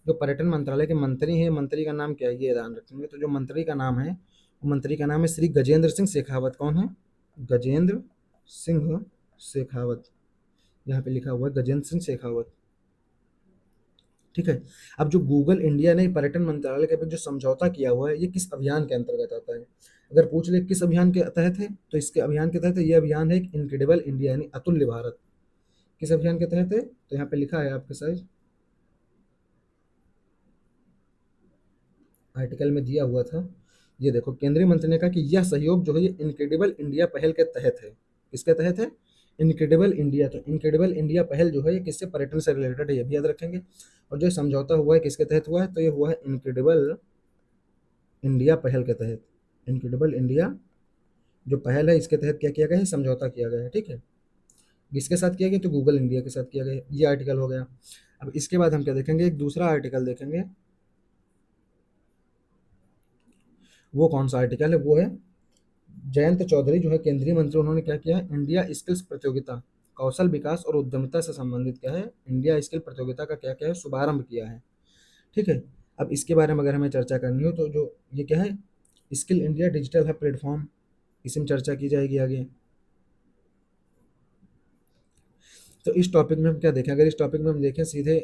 जो पर्यटन मंत्रालय के मंत्री हैं, मंत्री का नाम क्या है? ये ध्यान रखेंगे। तो जो मंत्री का नाम है मंत्री का नाम है श्री गजेंद्र सिंह शेखावत। कौन है? गजेंद्र सिंह शेखावत। यहाँ पे लिखा हुआ है गजेंद्र सिंह शेखावत। ठीक है। अब जो गूगल इंडिया ने पर्यटन मंत्रालय के बीच जो समझौता किया हुआ है, ये किस अभियान के अंतर्गत आता है? अगर पूछ ले किस अभियान के तहत है, तो इसके अभियान के तहत ये अभियान है इनक्रेडिबल इंडिया यानी अतुल्य भारत। किस अभियान के तहत है? तो यहाँ पे लिखा है आपके साइज आर्टिकल में दिया हुआ था। ये देखो, केंद्रीय मंत्री ने कहा कि यह सहयोग जो है ये इनक्रेडिबल इंडिया पहल के तहत है। किसके तहत है? Incredible India. तो इनक्रेडिबल इंडिया पहल जो है ये किससे? पर्यटन से रिलेटेड है, ये भी याद रखेंगे। और जो समझौता हुआ है किसके तहत हुआ है? तो ये हुआ है इनक्रेडिबल इंडिया पहल के तहत। इनक्रेडिबल इंडिया जो पहल है इसके तहत क्या किया गया है? समझौता किया गया है। ठीक है। किसके साथ किया गया? तो गूगल इंडिया के साथ किया गया। ये आर्टिकल हो गया। अब इसके बाद हम क्या देखेंगे? एक दूसरा आर्टिकल देखेंगे। वो कौन सा आर्टिकल है? वो है जयंत चौधरी जो है केंद्रीय मंत्री, उन्होंने क्या किया है? इंडिया स्किल्स प्रतियोगिता, कौशल विकास और उद्यमिता से संबंधित क्या है? इंडिया स्किल प्रतियोगिता का क्या क्या है? शुभारंभ किया है। ठीक है। अब इसके बारे में अगर हमें चर्चा करनी हो तो जो ये क्या है? Skill India digital hub platform, इसी में चर्चा की जाएगी आगे। तो इस टॉपिक में हम क्या देखें? अगर इस टॉपिक में हम देखें सीधे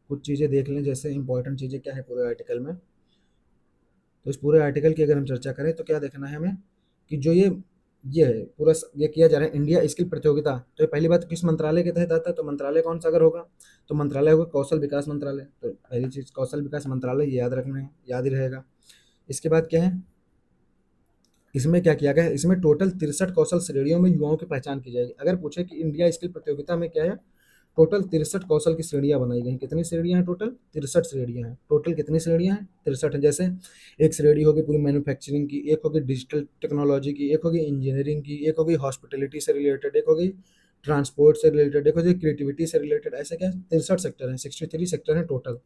कुछ चीज़ें देख लें, जैसे इंपॉर्टेंट चीज़ें क्या है पूरे आर्टिकल में। तो इस पूरे आर्टिकल की अगर हम चर्चा करें तो क्या देखना है हमें कि जो ये है पूरा ये किया जा रहा है इंडिया स्किल प्रतियोगिता। तो ये पहली बात किस मंत्रालय के तहत आता है? तो मंत्रालय कौन सा अगर होगा तो मंत्रालय होगा कौशल विकास मंत्रालय। तो पहली चीज़ कौशल विकास मंत्रालय, ये याद रखना है, याद ही रहेगा। इसके बाद क्या है? इसमें क्या किया गया है? इसमें टोटल 63 कौशल श्रेणियों में युवाओं की पहचान की जाएगी। अगर पूछे कि इंडिया स्किल प्रतियोगिता में क्या है, टोटल 63 कौशल की श्रेणियां बनाई गई। कितनी श्रेणियां हैं? टोटल 63 श्रेणियां हैं। टोटल कितनी श्रेणियां हैं? 63 है। जैसे एक श्रेणी होगी पूरी मैन्युफैक्चरिंग की, एक होगी डिजिटल टेक्नोलॉजी की, एक होगी इंजीनियरिंग की, एक होगी हॉस्पिटलिटी से रिलेटेड, एक होगी ट्रांसपोर्ट से रिलेटेड, एक होगी क्रिएटिविटी से रिलेटेड। ऐसे क्या 63 सेक्टर हैं, 63 सेक्टर हैं टोटल।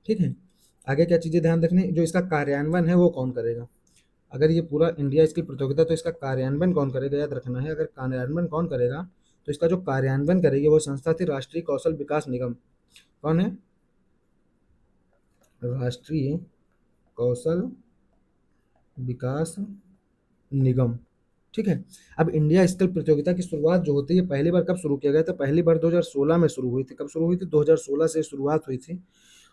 ठीक है। आगे क्या चीज़ें ध्यान रखनी, जो इसका कार्यान्वयन है वो कौन करेगा? अगर ये पूरा इंडिया स्किल प्रतियोगिता, तो इसका कार्यान्वयन कौन करेगा? याद रखना है, अगर कार्यान्वयन कौन करेगा तो इसका जो कार्यान्वयन करेगी वो संस्था थी राष्ट्रीय कौशल विकास निगम। कौन है? राष्ट्रीय कौशल विकास निगम। ठीक है। अब इंडिया स्किल प्रतियोगिता की शुरुआत जो होती है पहली बार कब शुरू किया गया था? पहली बार 2016 में शुरू हुई थी। कब शुरू हुई थी? 2016 से शुरुआत हुई थी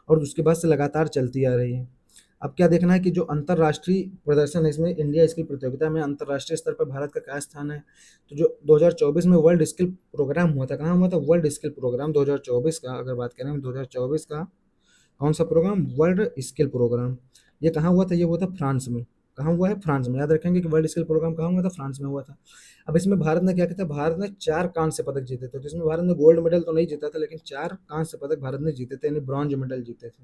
और उसके बाद से लगातार चलती आ रही है। अब क्या देखना है कि जो अंतर्राष्ट्रीय प्रदर्शन है इसमें इंडिया स्किल प्रतियोगिता में अंतर्राष्ट्रीय स्तर पर भारत का क्या स्थान है? तो जो 2024 में वर्ल्ड स्किल प्रोग्राम हुआ था, कहाँ हुआ था? वर्ल्ड स्किल प्रोग्राम 2024 का अगर बात करें 2024 का कौन सा प्रोग्राम? World skill programme. ये कहाँ हुआ था? ये हुआ था फ्रांस में। कहाँ हुआ है? फ्रांस में। याद रखेंगे कि वर्ल्ड स्किल प्रोग्राम कहाँ हुआ था? फ्रांस में हुआ था। अब इसमें भारत ने क्या किया था? भारत ने 4 कांस्य पदक जीते थे। तो इसमें भारत ने गोल्ड मेडल तो नहीं जीता था, लेकिन 4 कांस्य पदक भारत ने जीते थे, यानी ब्रॉन्ज मेडल जीते थे।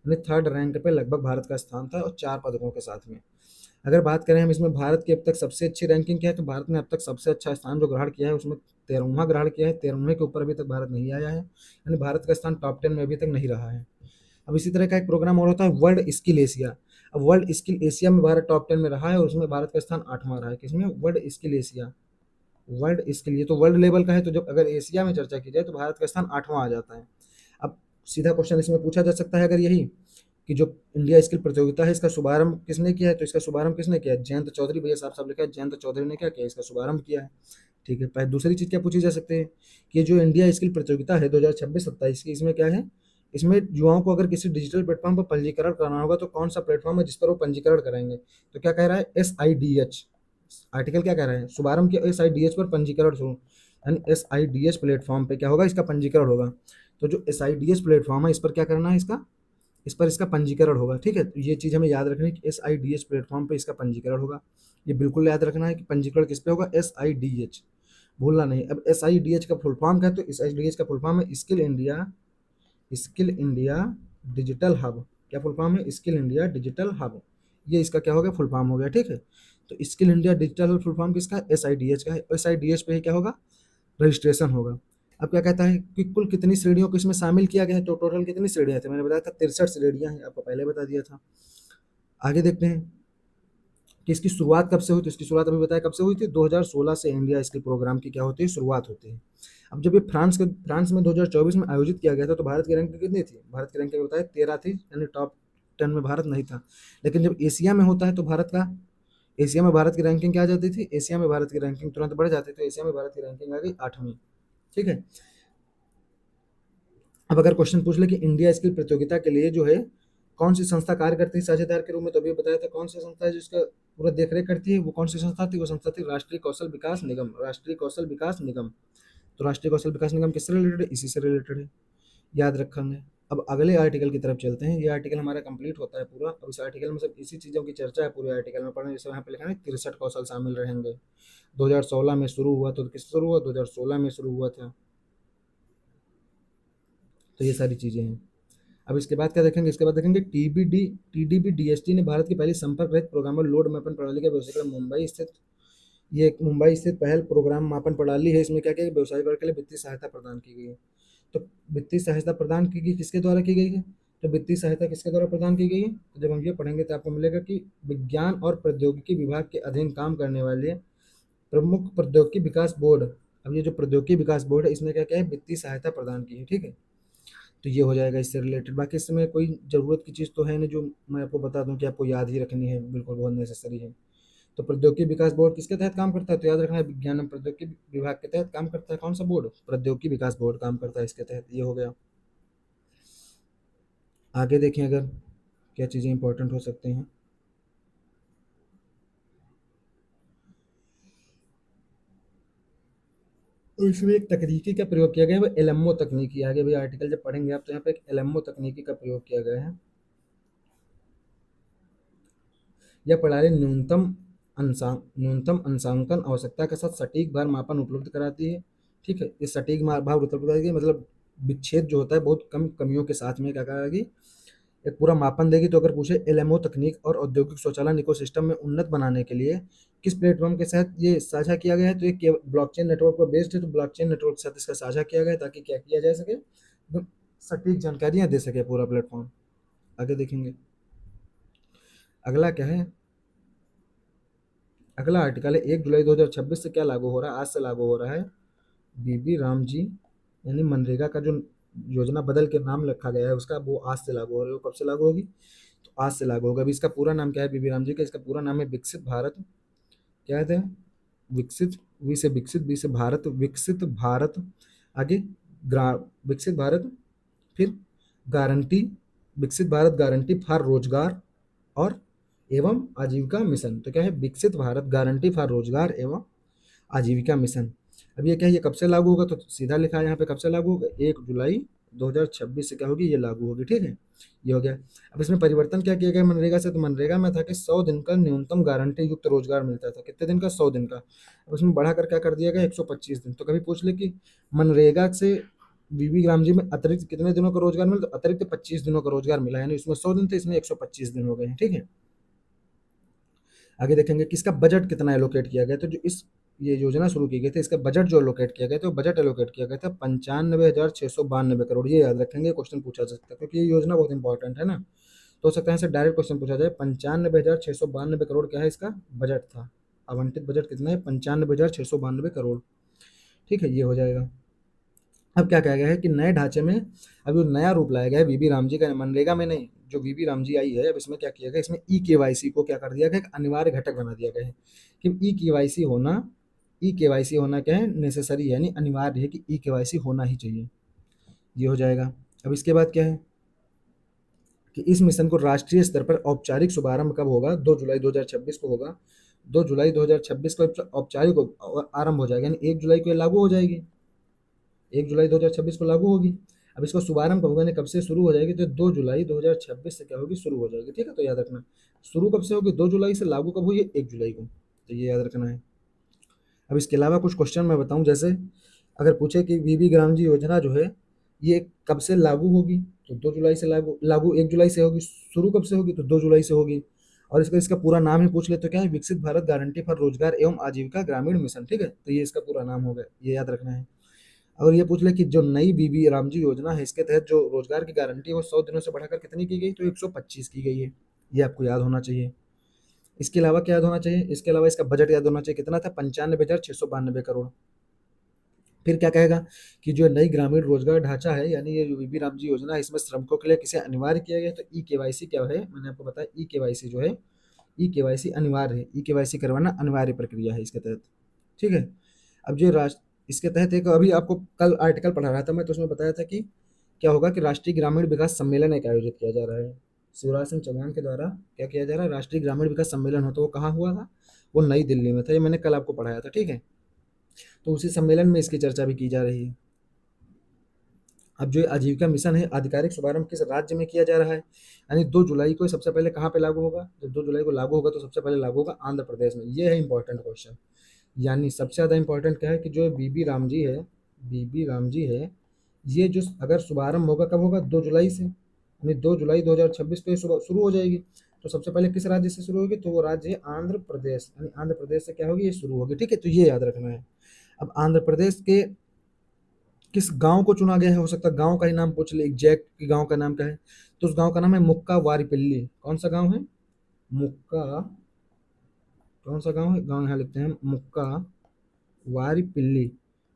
यानी थर्ड रैंक पे लगभग भारत का स्थान था और 4 पदकों के साथ में। अगर बात करें हम इसमें भारत की अब तक सबसे अच्छी रैंकिंग क्या है, तो भारत ने अब तक सबसे अच्छा स्थान जो ग्रहण किया है उसमें 13वां ग्रहण किया है। 13वें के ऊपर अभी तक भारत नहीं आया है, यानी भारत का स्थान टॉप 10 में अभी तक नहीं रहा है। अब इसी तरह का एक प्रोग्राम और होता है वर्ल्ड स्किल एशिया। अब वर्ल्ड स्किल एशिया में भारत टॉप 10 में रहा है और उसमें भारत का स्थान 8वां रहा है। किसमें? World skill Asia. World skill, ये तो वर्ल्ड लेवल का है, तो जब अगर एशिया में चर्चा की जाए तो भारत का स्थान 8वां आ जाता है। अब सीधा क्वेश्चन इसमें पूछा जा सकता है अगर यही कि जो इंडिया स्किल प्रतियोगिता है इसका शुभारंभ किसने किया है, तो इसका शुभारंभ किसने किया है? जयंत चौधरी। भैया साहब साहब लिखा है जयंत चौधरी ने क्या किया? इसका शुभारंभ किया है। ठीक है। पहले दूसरी चीज़ क्या पूछी जा सकती है कि जो इंडिया स्किल प्रतियोगिता है 2026-27 की, इसमें क्या है? इसमें युवाओं को अगर किसी डिजिटल प्लेटफॉर्म पर पंजीकरण कराना होगा तो कौन सा प्लेटफॉर्म है जिस पर वो पंजीकरण करेंगे? तो क्या कह रहा है? SIDH। आर्टिकल क्या कह रहा है? शुभारंभ किया SIDH पर पंजीकरण शुरू, यानी SIDH प्लेटफॉर्म पे क्या होगा? इसका पंजीकरण होगा। तो जो SIDH प्लेटफॉर्म है इस पर क्या करना है? इसका पंजीकरण होगा। ठीक है। तो ये चीज़ हमें याद रखनी है कि SIDH प्लेटफॉर्म पे इसका पंजीकरण होगा। ये बिल्कुल याद रखना है कि पंजीकरण किस पे होगा? SIDH, भूलना नहीं। अब SIDH का फुल फॉर्म क्या है? तो SIDH का फुल फॉर्म है स्किल इंडिया डिजिटल हब। क्या फुल फॉर्म है? Skill India digital hub. ये इसका क्या हो गया? फुल फॉर्म हो गया। ठीक है। तो skill India digital hub full form किसका है? SIDH का है। SIDH पे ही क्या होगा? रजिस्ट्रेशन होगा। अब क्या कहता है कि कुल कितनी श्रेणियों को इसमें शामिल किया गया है? तो टोटल कितनी श्रेणियां थी? मैंने बताया था 63 श्रेणियां हैं, आपको पहले बता दिया था। आगे देखते हैं कि इसकी शुरुआत कब से हुई। तो इसकी शुरुआत अभी बताया कब से हुई थी? 2016 से इंडिया स्किल प्रोग्राम की क्या होती है? शुरुआत होती है। अब जब ये फ्रांस में 2024 में आयोजित किया गया था तो भारत की रैंकिंग कितनी थी? भारत की रैंकिंग बताया 13 थी, यानी टॉप 10 में भारत नहीं था। लेकिन जब एशिया में होता है तो भारत का एशिया में भारत की रैंकिंग क्या आ जाती थी, एशिया में भारत की रैंकिंग तुरंत बढ़ जाती थी, एशिया में भारत की रैंकिंग आ गई 8वीं। ठीक है। अब अगर क्वेश्चन पूछ ले कि इंडिया स्किल प्रतियोगिता के लिए जो है कौन सी संस्था कार्य करती है साझेदार के रूप में, तो अभी बताया था कौन सी संस्था है जिसका पूरा देखरेख करती है, वो कौन सी संस्था थी, वो संस्था थी राष्ट्रीय कौशल विकास निगम, राष्ट्रीय कौशल विकास निगम। तो राष्ट्रीय कौशल विकास निगम किससे रिलेटेड है, इसी से रिलेटेड है, याद रखेंगे। अब अगले आर्टिकल की तरफ चलते हैं, ये आर्टिकल हमारा कंप्लीट होता है पूरा। अब इस आर्टिकल में सब इसी चीज़ों की चर्चा है पूरे आर्टिकल में पढ़ना, जैसे यहाँ पे लिखा है 63 कौशल शामिल रहेंगे। 2016 में शुरू हुआ, तो किससे शुरू हुआ, 2016 में शुरू हुआ था। तो ये सारी चीज़ें हैं। अब इसके बाद क्या देखेंगे, इसके बाद देखेंगे टीडीबी डीएसटी ने भारत की पहली संपर्क रहित प्रोग्रामर लोड मापन प्रणाली का व्यवसायीकरण, मुंबई स्थित, ये एक मुंबई स्थित पहल प्रोग्राम मापन प्रणाली है। इसमें क्या क्या व्यवसायिक वर्ग के लिए वित्तीय सहायता प्रदान की गई है। तो वित्तीय सहायता प्रदान की गई किसके द्वारा की गई है, तो वित्तीय सहायता किसके द्वारा प्रदान की गई है, तो जब हम ये पढ़ेंगे तो आपको मिलेगा कि विज्ञान और प्रौद्योगिकी विभाग के अधीन काम करने वाले प्रमुख प्रौद्योगिकी विकास बोर्ड। अब ये जो प्रौद्योगिकी विकास बोर्ड है इसने क्या क्या है, वित्तीय सहायता प्रदान की है। ठीक है। तो ये हो जाएगा इससे रिलेटेड। बाकी इसमें कोई ज़रूरत की चीज़ तो है नहीं जो मैं आपको बता दूं कि आपको याद ही रखनी है, बिल्कुल बहुत नेसेसरी है। तो प्रौद्योगिकी विकास बोर्ड किसके तहत काम करता है, तो याद रखना है विज्ञान एवं प्रौद्योगिकी विभाग के तहत काम करता है। कौन सा बोर्ड, प्रौद्योगिकी विकास बोर्ड काम करता है इसके तहत। ये हो गया। आगे देखें अगर क्या चीज़ें इंपॉर्टेंट हो सकती हैं। तो इसमें एक तकनीकी का प्रयोग किया गया है, वो एलएमओ तकनीकी। आगे भी आर्टिकल जब पढ़ेंगे आप तो यहाँ पे एक एलएमओ तकनीकी का प्रयोग किया गया है। यह प्रणाली न्यूनतम अंशांकन आवश्यकता के साथ सटीक भार मापन उपलब्ध कराती है। ठीक है। ये सटीक भार उपलब्ध कराएगी, मतलब विच्छेद जो होता है बहुत कम कमियों के साथ में क्या कराएगी, एक पूरा मापन देगी। तो अगर पूछे एलएमओ तकनीक और औद्योगिक स्वचालन इकोसिस्टम में उन्नत बनाने के लिए किस प्लेटफॉर्म के साथ ये साझा किया गया है, तो ये ब्लॉकचेन नेटवर्क पर बेस्ड है। तो ब्लॉकचेन नेटवर्क के साथ इसका साझा किया गया है ताकि क्या किया जा सके, तो सटीक जानकारियां दे सके पूरा प्लेटफॉर्म। आगे देखेंगे अगला क्या है। अगला आर्टिकल है 1 जुलाई 2026 से क्या लागू हो रहा है, आज से लागू हो रहा है बीबी राम जी, यानी मनरेगा का जो योजना बदल के नाम रखा गया है उसका, वो आज से लागू हो रही है। वो कब से लागू होगी, तो आज से लागू होगा। अभी इसका पूरा नाम क्या है बीबी राम जी का, इसका पूरा नाम है विकसित भारत, क्या है विकसित, वी से विकसित, बी से भारत, विकसित भारत, आगे ग्रा विकसित भारत, फिर गारंटी, विकसित भारत गारंटी फॉर रोजगार और एवं आजीविका मिशन। तो क्या है, विकसित भारत गारंटी फॉर रोजगार एवं आजीविका मिशन। अब ये क्या है, ये कब से लागू होगा, तो सीधा लिखा है यहाँ पे कब से लागू होगा, 1 जुलाई 2026 से क्या होगी, ये लागू होगी। ठीक है। ये हो गया। अब इसमें परिवर्तन क्या किया गया मनरेगा से, तो मनरेगा में था कि 100 दिन का न्यूनतम गारंटी युक्त रोजगार मिलता था। कितने दिन का, 100 दिन का। अब इसमें बढ़ाकर क्या कर दिया गया, 125 दिन। तो कभी पूछ ले कि मनरेगा से बीबी राम जी में अतिरिक्त कितने दिनों का रोजगार मिला, तो अतिरिक्त 25 दिनों का रोजगार मिला, यानी इसमें 100 दिन थे, इसमें 125 दिन हो गए हैं। ठीक है। आगे देखेंगे कि इसका बजट कितना एलोकेट किया गया, तो जो इस ये योजना शुरू की गई थी इसका बजट जो एलोकेट किया गया था, बजट एलोकेट किया गया था 95,692 करोड़। ये याद रखेंगे, क्वेश्चन पूछा जा सकता है क्योंकि ये योजना बहुत इंपॉर्टेंट है ना। तो हो सकता है इससे डायरेक्ट क्वेश्चन पूछा जाए। 95,692 करोड़ क्या है इसका बजट था, आवंटित बजट कितना है, 95,692 करोड़। ठीक है। ये हो जाएगा। अब क्या कहा गया है कि नए ढांचे में अब जो नया रूप लाया गया है बीबी राम जी का, मनरेगा में नहीं, जो बीबी राम जी आई है, अब इसमें क्या किया गया, इसमें ई केवाईसी को क्या कर दिया गया, एक अनिवार्य घटक बना दिया गया है कि ई केवाईसी होना क्या है, नेसेसरी है, यानी अनिवार्य है कि ई केवाईसी होना ही चाहिए। ये हो जाएगा। अब इसके बाद क्या है कि इस मिशन को राष्ट्रीय स्तर पर औपचारिक शुभारंभ कब होगा, 2 जुलाई 2026 को होगा। 2 जुलाई 2026 को औपचारिक आरंभ हो जाएगा, यानी 1 जुलाई को ये लागू हो जाएगी, 1 जुलाई 2026 को लागू होगी। अब इसको शुभारंभ होगा, यानी कब से शुरू हो जाएगी, तो 2 जुलाई 2026 से क्या होगी, शुरू हो जाएगी। ठीक है। तो याद रखना शुरू कब से होगी, 2 जुलाई से, लागू कब हुई है, 1 जुलाई को। तो ये याद रखना है। अब इसके अलावा कुछ क्वेश्चन मैं बताऊं, जैसे अगर पूछे कि बीबी ग्राम जी योजना जो है ये कब से लागू होगी, तो 2 जुलाई से लागू लागू 1 जुलाई से होगी। शुरू कब से होगी, तो 2 जुलाई से होगी। और इसका इसका पूरा नाम ही पूछ ले तो क्या है, विकसित भारत गारंटी फॉर रोजगार एवं आजीविका ग्रामीण मिशन। ठीक है। तो ये इसका पूरा नाम होगा, ये याद रखना है। अगर ये पूछ ले कि जो नई बीबी राम जी योजना है इसके तहत जो रोजगार की गारंटी है वो 100 दिनों से बढ़ाकर कितनी की गई, तो 125 की गई है। ये आपको याद होना चाहिए। इसके अलावा क्या याद होना चाहिए, इसके अलावा इसका बजट याद होना चाहिए, कितना था, 95,692 करोड़। फिर क्या कहेगा कि जो नई ग्रामीण रोजगार ढांचा है, यानी ये जो बीबी राम जी योजना है, इसमें श्रमिकों के लिए किसे अनिवार्य किया गया, तो ई केवाईसी क्या है, मैंने आपको बताया ई केवाईसी जो है ई केवाईसी अनिवार्य है, ई केवाईसी करवाना अनिवार्य प्रक्रिया है इसके तहत। ठीक है। अब जो राष्ट्र इसके तहत एक अभी आपको कल आर्टिकल पढ़ा रहा था मैं, तो उसमें बताया था कि क्या होगा कि राष्ट्रीय ग्रामीण विकास सम्मेलन एक आयोजित किया जा रहा है शिवराज सिंह चौहान के द्वारा। क्या किया जा रहा है? राष्ट्रीय ग्रामीण विकास सम्मेलन हो, तो वो कहाँ हुआ था? वो नई दिल्ली में था, ये मैंने कल आपको पढ़ाया था। ठीक है। तो उसी सम्मेलन में इसकी चर्चा भी की जा रही है। अब जो आजीविका मिशन है, आधिकारिक शुभारंभ किस राज्य में किया जा रहा है? यानी 2 जुलाई को सबसे पहले कहाँ पे लागू होगा? जब 2 जुलाई को लागू होगा तो सबसे पहले लागू होगा आंध्र प्रदेश में। ये है इंपॉर्टेंट क्वेश्चन। यानी सबसे ज़्यादा इंपॉर्टेंट क्या है कि जो बीबी राम जी है, बीबी राम जी है, ये जो अगर शुभारंभ होगा कब होगा? 2 जुलाई से, यानी 2 जुलाई 2026 को ये शुरू हो जाएगी। तो सबसे पहले किस राज्य से शुरू होगी? तो वो राज्य है आंध्र प्रदेश, यानी आंध्र प्रदेश से क्या होगी? ये शुरू होगी। ठीक है, तो ये याद रखना है। अब आंध्र प्रदेश के किस गांव को चुना गया है? हो सकता है गांव का ही नाम पूछ ले, एग्जैक्ट कि गांव का नाम क्या है, तो उस गांव का नाम है मुक्का वारीपल्ली। कौन सा गांव है? मुक्का, कौन सा गांव है? गांव यहाँ लिखते हैं मुक्का वारीपल्ली।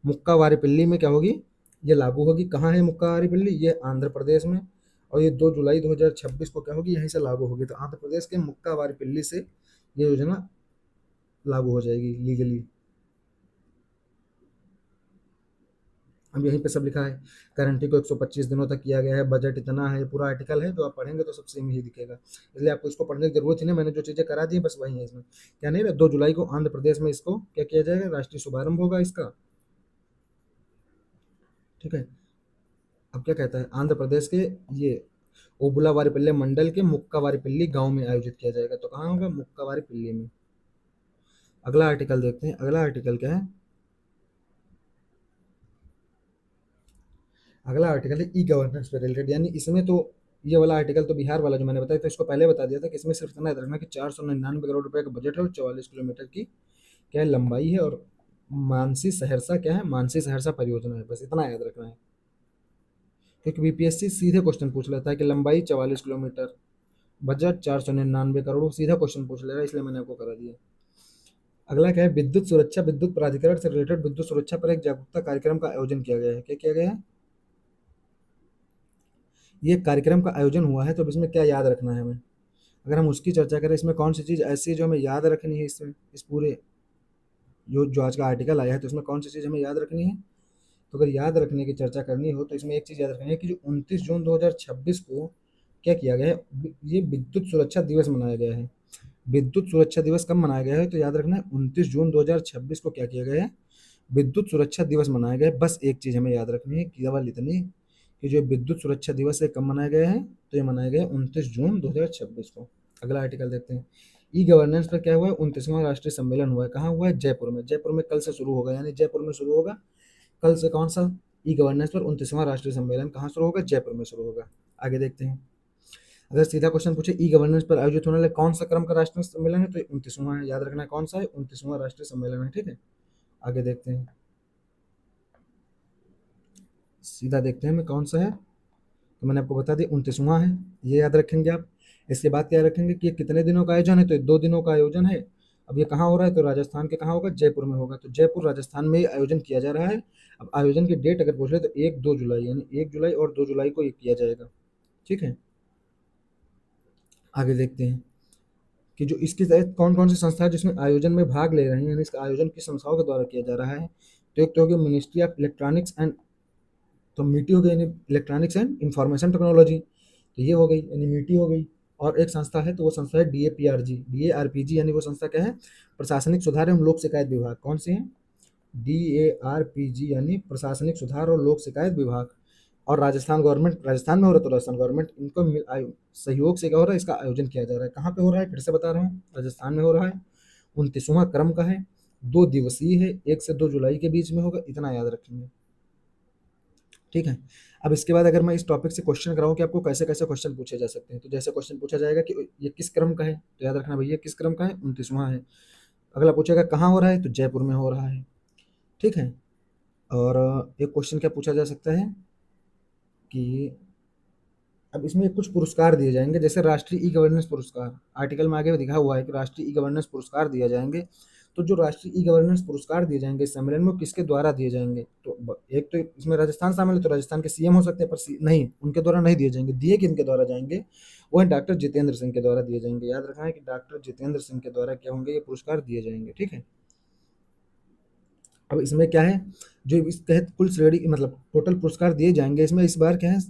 मुक्का वारीपल्ली में क्या होगी? ये लागू होगी। कहाँ है मुक्का वारीपल्ली? ये आंध्र प्रदेश में। और ये 2 जुलाई 2026 को क्या होगी? यहीं से लागू होगी। तो आंध्र प्रदेश के मुक्का वारीपल्ली से ये योजना लागू हो जाएगी लीगली। अब यहीं पे सब लिखा है। गारंटी को 125 दिनों तक किया गया है, बजट इतना है, पूरा आर्टिकल है, जो आप पढ़ेंगे तो सब सेम ही दिखेगा। इसलिए आपको इसको पढ़ने की जरूरत ही नहीं, मैंने जो चीज़ें करा दी बस वही है इसमें। क्या नहीं, 2 जुलाई को आंध्र प्रदेश में इसको क्या किया जाएगा? राष्ट्रीय शुभारंभ होगा इसका। ठीक है। अब क्या कहता है? आंध्र प्रदेश के ये ओबुलावारीपल्ली मंडल के मुक्कावारीपल्ली गांव में आयोजित किया जाएगा। तो कहाँ होगा? मुक्कावारीपल्ली में। अगला आर्टिकल देखते हैं। अगला आर्टिकल क्या है? अगला आर्टिकल है ई गवर्नेंस पे रिलेटेड। यानी इसमें तो ये वाला आर्टिकल तो बिहार वाला जो मैंने बताया था इसको पहले बता दिया था कि इसमें सिर्फ इतना याद रखना कि 499 करोड़ रुपए का बजट है और 44 किलोमीटर की क्या है? लंबाई है। और मानसी सहरसा क्या है? मानसी सहरसा परियोजना है। बस इतना याद रखना है, क्योंकि बीपीएससी सीधे क्वेश्चन पूछ लेता है कि लंबाई 44 किलोमीटर, बजट 499 करोड़, सीधा क्वेश्चन पूछ ले रहा है, इसलिए मैंने आपको करा दिया। अगला क्या है? विद्युत सुरक्षा, विद्युत प्राधिकरण से रिलेटेड विद्युत सुरक्षा पर एक जागरूकता कार्यक्रम का आयोजन किया गया है। क्या किया गया है? ये कार्यक्रम का आयोजन हुआ है। तो अब इसमें क्या याद रखना है हमें? अगर हम उसकी चर्चा करें, इसमें कौन सी चीज़ ऐसी है जो हमें याद रखनी है? इसमें इस पूरे जो आज का आर्टिकल आया है, तो इसमें कौन सी चीज़ हमें याद रखनी है? तो अगर याद रखने की चर्चा करनी हो तो इसमें एक चीज़ याद रखनी है कि जो 29 जून 2026 को क्या किया गया है? ये विद्युत सुरक्षा दिवस मनाया गया है। विद्युत सुरक्षा दिवस कब मनाया गया है? तो याद रखना है 29 जून 2026 को क्या किया गया है? विद्युत सुरक्षा दिवस मनाया गया है। बस एक चीज़ हमें याद रखनी है, केवल इतनी, कि जो विद्युत सुरक्षा दिवस है कब मनाया गया है? तो ये मनाया गया है 29 जून 2026 को। अगला आर्टिकल देखते हैं। ई गवर्नेंस पर क्या हुआ है? 29वां राष्ट्रीय सम्मेलन हुआ है। कहाँ हुआ है? जयपुर में। जयपुर में कल से शुरू होगा, यानी जयपुर में शुरू होगा कल से। कौन सा? ई गवर्नेंस पर 29वां राष्ट्रीय सम्मेलन कहाँ शुरू होगा? जयपुर में शुरू होगा। आगे देखते हैं। अगर सीधा क्वेश्चन पूछे ई गवर्नेंस पर आयोजित होने वाले कौन सा क्रम का राष्ट्रीय सम्मेलन है, तो 29वां है। याद रखना है कौन सा है? 29वां राष्ट्रीय सम्मेलन है। ठीक है। आगे देखते हैं। सीधा देखते हैं मैं कौन सा है। तो मैंने आपको बता दिया 29वां है, ये याद रखेंगे आप। इसके बाद क्या रखेंगे कि ये कितने दिनों का आयोजन है? तो ये 2 दिनों का आयोजन है। अब ये कहाँ हो रहा है? तो राजस्थान के कहाँ होगा? जयपुर में होगा। तो जयपुर राजस्थान में ये आयोजन किया जा रहा है। अब आयोजन की डेट अगर पूछ ले तो 1-2 जुलाई, यानी 1 जुलाई और 2 जुलाई को ये किया जाएगा। ठीक है। आगे देखते हैं कि जो इसके तहत कौन कौन सी संस्था है जिसमें आयोजन में भाग ले रही हैं, यानी इसका आयोजन किस संस्थाओं के द्वारा किया जा रहा है? तो एक तो होगी मिनिस्ट्री ऑफ इलेक्ट्रॉनिक्स एंड, तो मीटी हो गई, यानी इलेक्ट्रॉनिक्स एंड इंफॉर्मेशन टेक्नोलॉजी, तो ये हो गई यानी मीटी हो गई। और एक संस्था है, तो वो संस्था है डीएआरपीजी, यानी वो संस्था क्या है? प्रशासनिक सुधार एवं लोक शिकायत विभाग। कौन सी है? डीएआरपीजी, यानी प्रशासनिक सुधार और लोक शिकायत विभाग। और राजस्थान गवर्नमेंट, राजस्थान में हो रहा है तो राजस्थान गवर्नमेंट, इनको सहयोग से क्या हो रहा है? इसका आयोजन किया जा रहा है। कहाँ पे हो रहा है? फिर से बता रहा हूँ, राजस्थान में हो रहा है। 29वां क्रम का है, 2 दिवसीय है, 1 से 2 जुलाई के बीच में होगा। इतना याद रखेंगे। ठीक है। अब इसके बाद अगर मैं इस टॉपिक से क्वेश्चन कराऊँ कि आपको कैसे कैसे क्वेश्चन पूछे जा सकते हैं, तो जैसे क्वेश्चन पूछा जाएगा कि ये किस क्रम का है, तो याद रखना भैया किस क्रम का है? 29वां है। अगला पूछेगा कहाँ हो रहा है? तो जयपुर में हो रहा है। ठीक है। और एक क्वेश्चन क्या पूछा जा सकता है कि अब इसमें कुछ पुरस्कार दिए जाएंगे, जैसे राष्ट्रीय ई गवर्नेंस पुरस्कार। आर्टिकल में आगे लिखा हुआ है कि राष्ट्रीय ई गवर्नेंस पुरस्कार दिए जाएंगे। तो जो राष्ट्रीय ई गवर्नेंस पुरस्कार दिए जाएंगे इस सम्मेलन में, वो किसके द्वारा दिए जाएंगे? तो एक तो इसमें राजस्थान शामिल है, तो राजस्थान के सीएम हो सकते हैं, पर नहीं, उनके द्वारा नहीं दिए जाएंगे। दिए किनके द्वारा जाएंगे? वो है डॉक्टर जितेंद्र सिंह के द्वारा दिए जाएंगे। याद रखना है कि डॉक्टर जितेंद्र सिंह के द्वारा क्या होंगे, ये पुरस्कार दिए जाएंगे। ठीक है। अब इसमें क्या है, जो इस तहत कुल श्रेणी मतलब टोटल पुरस्कार दिए जाएंगे, इसमें इस बार क्या है,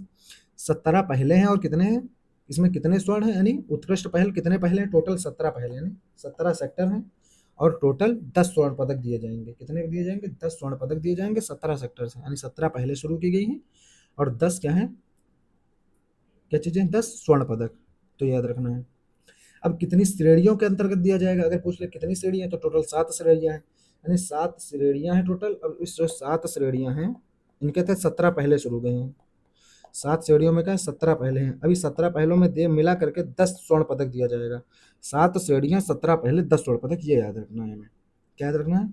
17 पहले हैं और कितने हैं, इसमें कितने स्वर्ण हैं, यानी उत्कृष्ट पहल कितने पहले हैं, टोटल 17 पहले, यानी 17 सेक्टर हैं और टोटल 10 स्वर्ण पदक दिए जाएंगे। कितने दिए जाएंगे? 10 स्वर्ण पदक दिए जाएंगे 17 सेक्टर से, यानी 17 पहले शुरू की गई हैं और 10 क्या है, क्या चीजें, 10 स्वर्ण पदक। तो याद रखना है। अब कितनी श्रेणियों के अंतर्गत दिया जाएगा, अगर पूछ ले कितनी श्रेणियां, तो टोटल 7 श्रेणियां हैं, यानी 7 श्रेणियां हैं टोटल। अब इस जो 7 श्रेणियां हैं, इनके तहत 17 पहले शुरू गए हैं। 7 श्रेणियों में क्या है, 17 पहले हैं। अभी 17 पहलों में दे मिला करके 10 स्वर्ण पदक दिया जाएगा। 7 श्रेणियां, 17 पहले, 10 स्वर्ण पदक, ये याद रखना है हमें। क्या याद रखना है?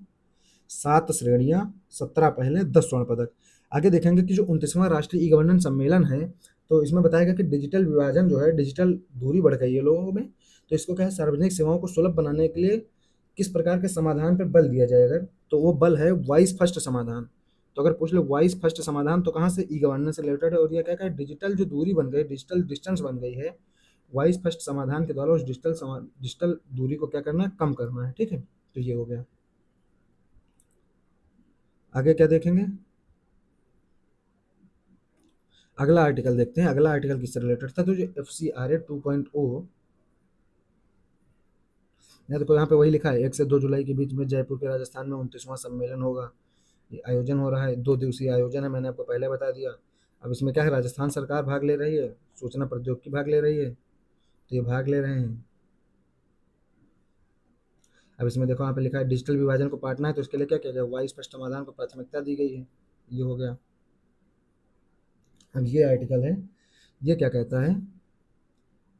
7 श्रेणियां, 17 पहले, 10 स्वर्ण पदक। आगे देखेंगे कि जो 29वां राष्ट्रीय ई गवर्नेंस सम्मेलन है, तो इसमें बताएगा कि डिजिटल विभाजन जो है, डिजिटल दूरी बढ़ गई है लोगों में, तो इसको क्या है, सार्वजनिक सेवाओं को सुलभ बनाने के लिए किस प्रकार के समाधान पर बल दिया जाएगा? तो वो बल है वॉइस फर्स्ट समाधान। तो अगर पूछ लो वॉइस फर्स्ट समाधान, तो कहाँ से, ई गवर्नेंस से रिलेटेड है। और ये क्या है, डिजिटल जो दूरी बन गई, डिजिटल डिस्टेंस बन गई है, वॉइस फर्स्ट समाधान के द्वारा उस डिजिटल दूरी को क्या करना है, कम करना है। ठीक है, तो ये हो गया। आगे क्या देखेंगे, अगला आर्टिकल देखते हैं। अगला आर्टिकल किससे रिलेटेड था? तो जो FCRA 2.0, या देखो यहाँ पे वही लिखा है, 1 से 2 जुलाई के बीच में जयपुर के राजस्थान में 29वां सम्मेलन होगा। ये आयोजन हो रहा है, 2 दिवसीय आयोजन है, मैंने आपको पहले बता दिया। अब इसमें क्या है, राजस्थान सरकार भाग ले रही है, सूचना प्रौद्योगिकी भाग ले रही है, तो ये भाग ले रहे हैं। अब इसमें देखो यहाँ पे लिखा है डिजिटल विभाजन को पाटना है, तो इसके लिए क्या किया गया, वॉइस फर्स्ट समाधान को प्राथमिकता दी गई है। ये हो गया। अब ये आर्टिकल है, ये क्या कहता है,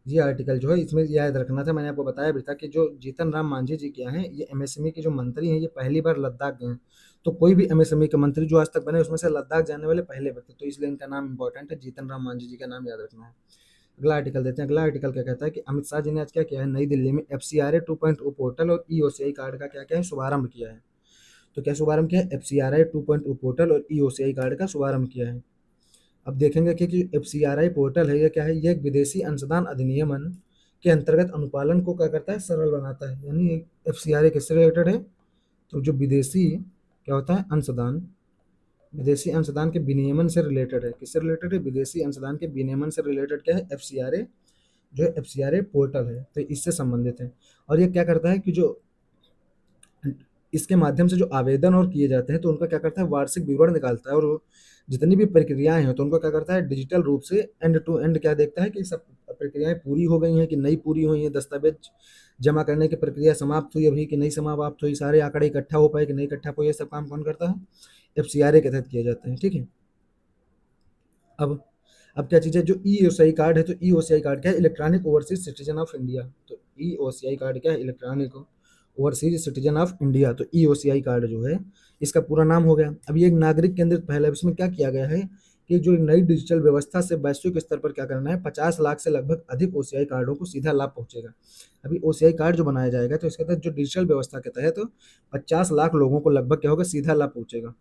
ये आर्टिकल जो है, इसमें याद रखना था, मैंने आपको बताया भी था कि जो जीतन राम मांझी जी क्या हैं, ये एमएसएमई के जो मंत्री हैं, ये पहली बार लद्दाख गए हैं। तो कोई भी एमएसएमई के मंत्री जो आज तक बने, उसमें से लद्दाख जाने वाले पहले व्यक्ति, तो इसलिए इनका नाम इंपॉर्टेंट है, जीतन राम मांझी जी का नाम याद रखना है। अगला आर्टिकल देते हैं। अगला आर्टिकल क्या कहता है कि अमित शाह जी ने आज क्या किया है, नई दिल्ली में FCRA 2.0 पोर्टल और EOCI कार्ड का क्या क्या है, शुभारंभ किया है। तो क्या शुभारंभ किया है, FCRA 2.0 पोर्टल और EOCI कार्ड का शुभारंभ किया है। अब देखेंगे कि FCRI पोर्टल है, ये क्या है, ये एक विदेशी अंशदान अधिनियमन के अंतर्गत अनुपालन को क्या करता है, सरल बनाता है। यानी FCRA किससे रिलेटेड है, तो जो विदेशी क्या होता है, अंशदान, विदेशी अंशदान के विनियमन से रिलेटेड है। किससे रिलेटेड है, विदेशी अंशदान के विनियमन से रिलेटेड क्या है, FCRA, जो FCRA पोर्टल है, तो इससे संबंधित है। और ये क्या करता है कि जो इसके माध्यम से जो आवेदन और किए जाते हैं, तो उनका क्या करता है, वार्षिक विवरण निकालता है, और वो जितनी भी प्रक्रियाएं हैं, तो उनको क्या करता है, डिजिटल रूप से एंड टू एंड क्या देखता है कि सब प्रक्रियाएं पूरी हो गई हैं कि नहीं पूरी हुई हैं, दस्तावेज जमा करने की प्रक्रिया समाप्त हुई अभी कि नहीं समाप्त हुई, सारे आंकड़े इकट्ठा हो पाए कि नहीं इकट्ठा हुए, ये सब काम कौन करता है, FCRA के तहत किए जाते हैं। ठीक है। अब अब क्या चीज़ है, जो EOCI कार्ड है, तो EOCI कार्ड क्या है, electronic overseas citizen of India. तो EOCI कार्ड क्या है, electronic overseas citizen of India. तो EOCI कार्ड जो है, इसका पूरा नाम हो गया। अब ये एक नागरिक केंद्रित पहल है। इसमें क्या किया गया है कि जो नई डिजिटल व्यवस्था से वैश्विक स्तर पर क्या करना है, 50 लाख से लगभग अधिक OCI कार्डों को सीधा लाभ पहुंचेगा। अभी OCI कार्ड जो बनाया जाएगा, तो इसके तहत जो डिजिटल व्यवस्था के तहत 50 लाख लोगों को लगभग क्या होगा, सीधा लाभ पहुंचेगा।